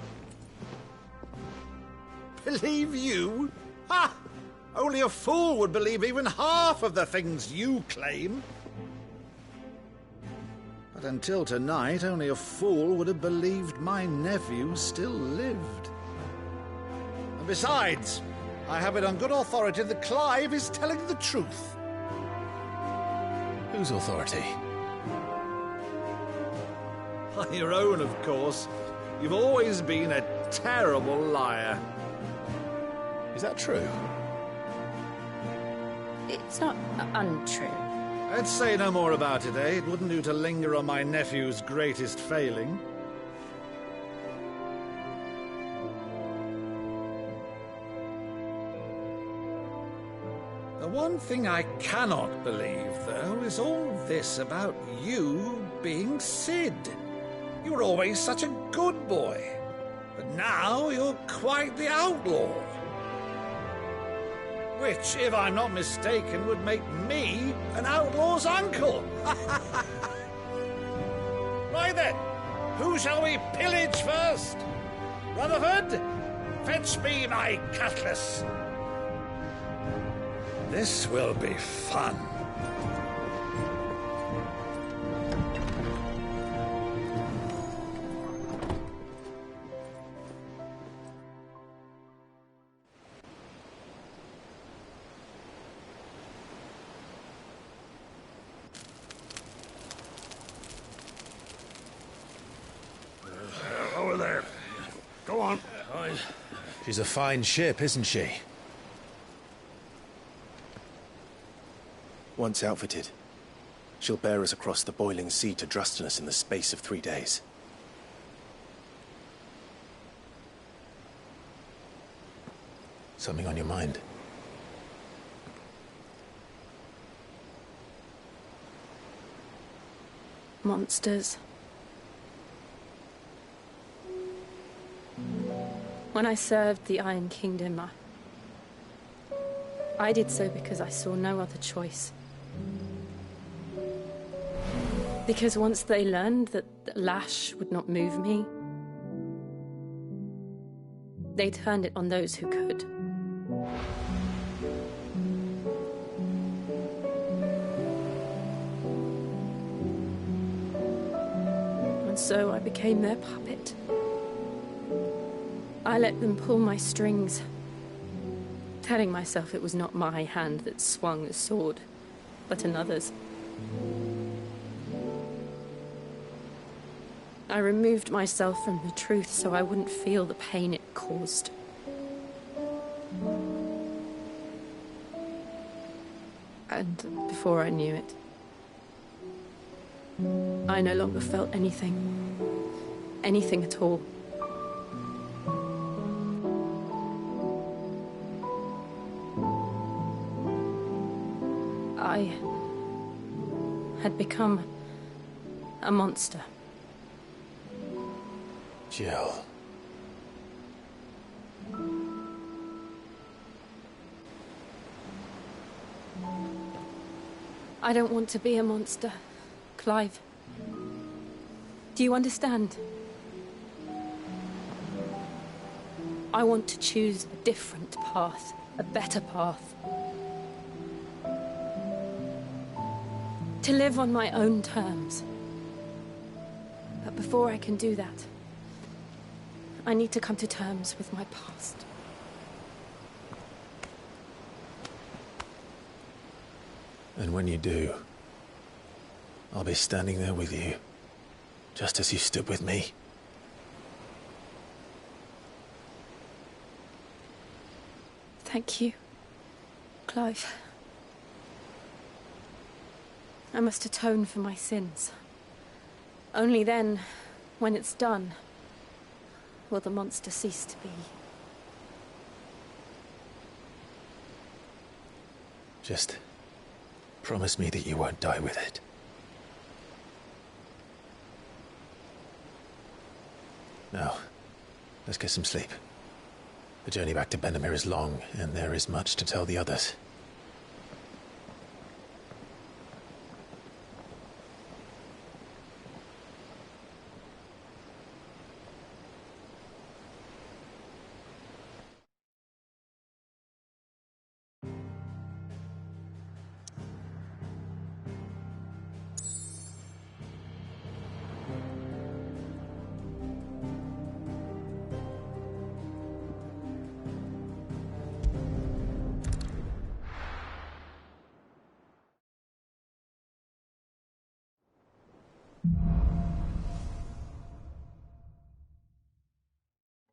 Believe you? Ha! Only a fool would believe even half of the things you claim. But until tonight, only a fool would have believed my nephew still lived. And besides, I have it on good authority that Clive is telling the truth. Whose authority? On your own, of course. You've always been a terrible liar. Is that true? It's not untrue. Let's say no more about it, eh? It wouldn't do to linger on my nephew's greatest failing. The one thing I cannot believe, though, is all this about you being Sid. You were always such a good boy, but now you're quite the outlaw. Which, if I'm not mistaken, would make me an outlaw's uncle. Right then, who shall we pillage first? Rutherford, fetch me my cutlass. This will be fun. Over there. Go on. She's a fine ship, isn't she? Once outfitted, she'll bear us across the boiling sea to Drustinus in the space of 3 days. Something on your mind? Monsters. When I served the Iron Kingdom, I did so because I saw no other choice. Because once they learned that the lash would not move me, they turned it on those who could. And so I became their puppet. I let them pull my strings, telling myself it was not my hand that swung the sword, but another's. I removed myself from the truth so I wouldn't feel the pain it caused. And before I knew it, I no longer felt anything at all. I had become a monster. Jill. I don't want to be a monster, Clive. Do you understand? I want to choose a different path, a better path. To live on my own terms. But before I can do that, I need to come to terms with my past. And when you do, I'll be standing there with you, just as you stood with me. Thank you, Clive. I must atone for my sins. Only then, when it's done, will the monster cease to be. Just promise me that you won't die with it. Now, let's get some sleep. The journey back to Benamir is long, and there is much to tell the others.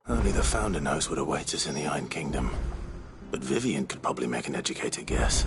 Only the Founder knows what awaits us in the Iron Kingdom. But Vivian could probably make an educated guess.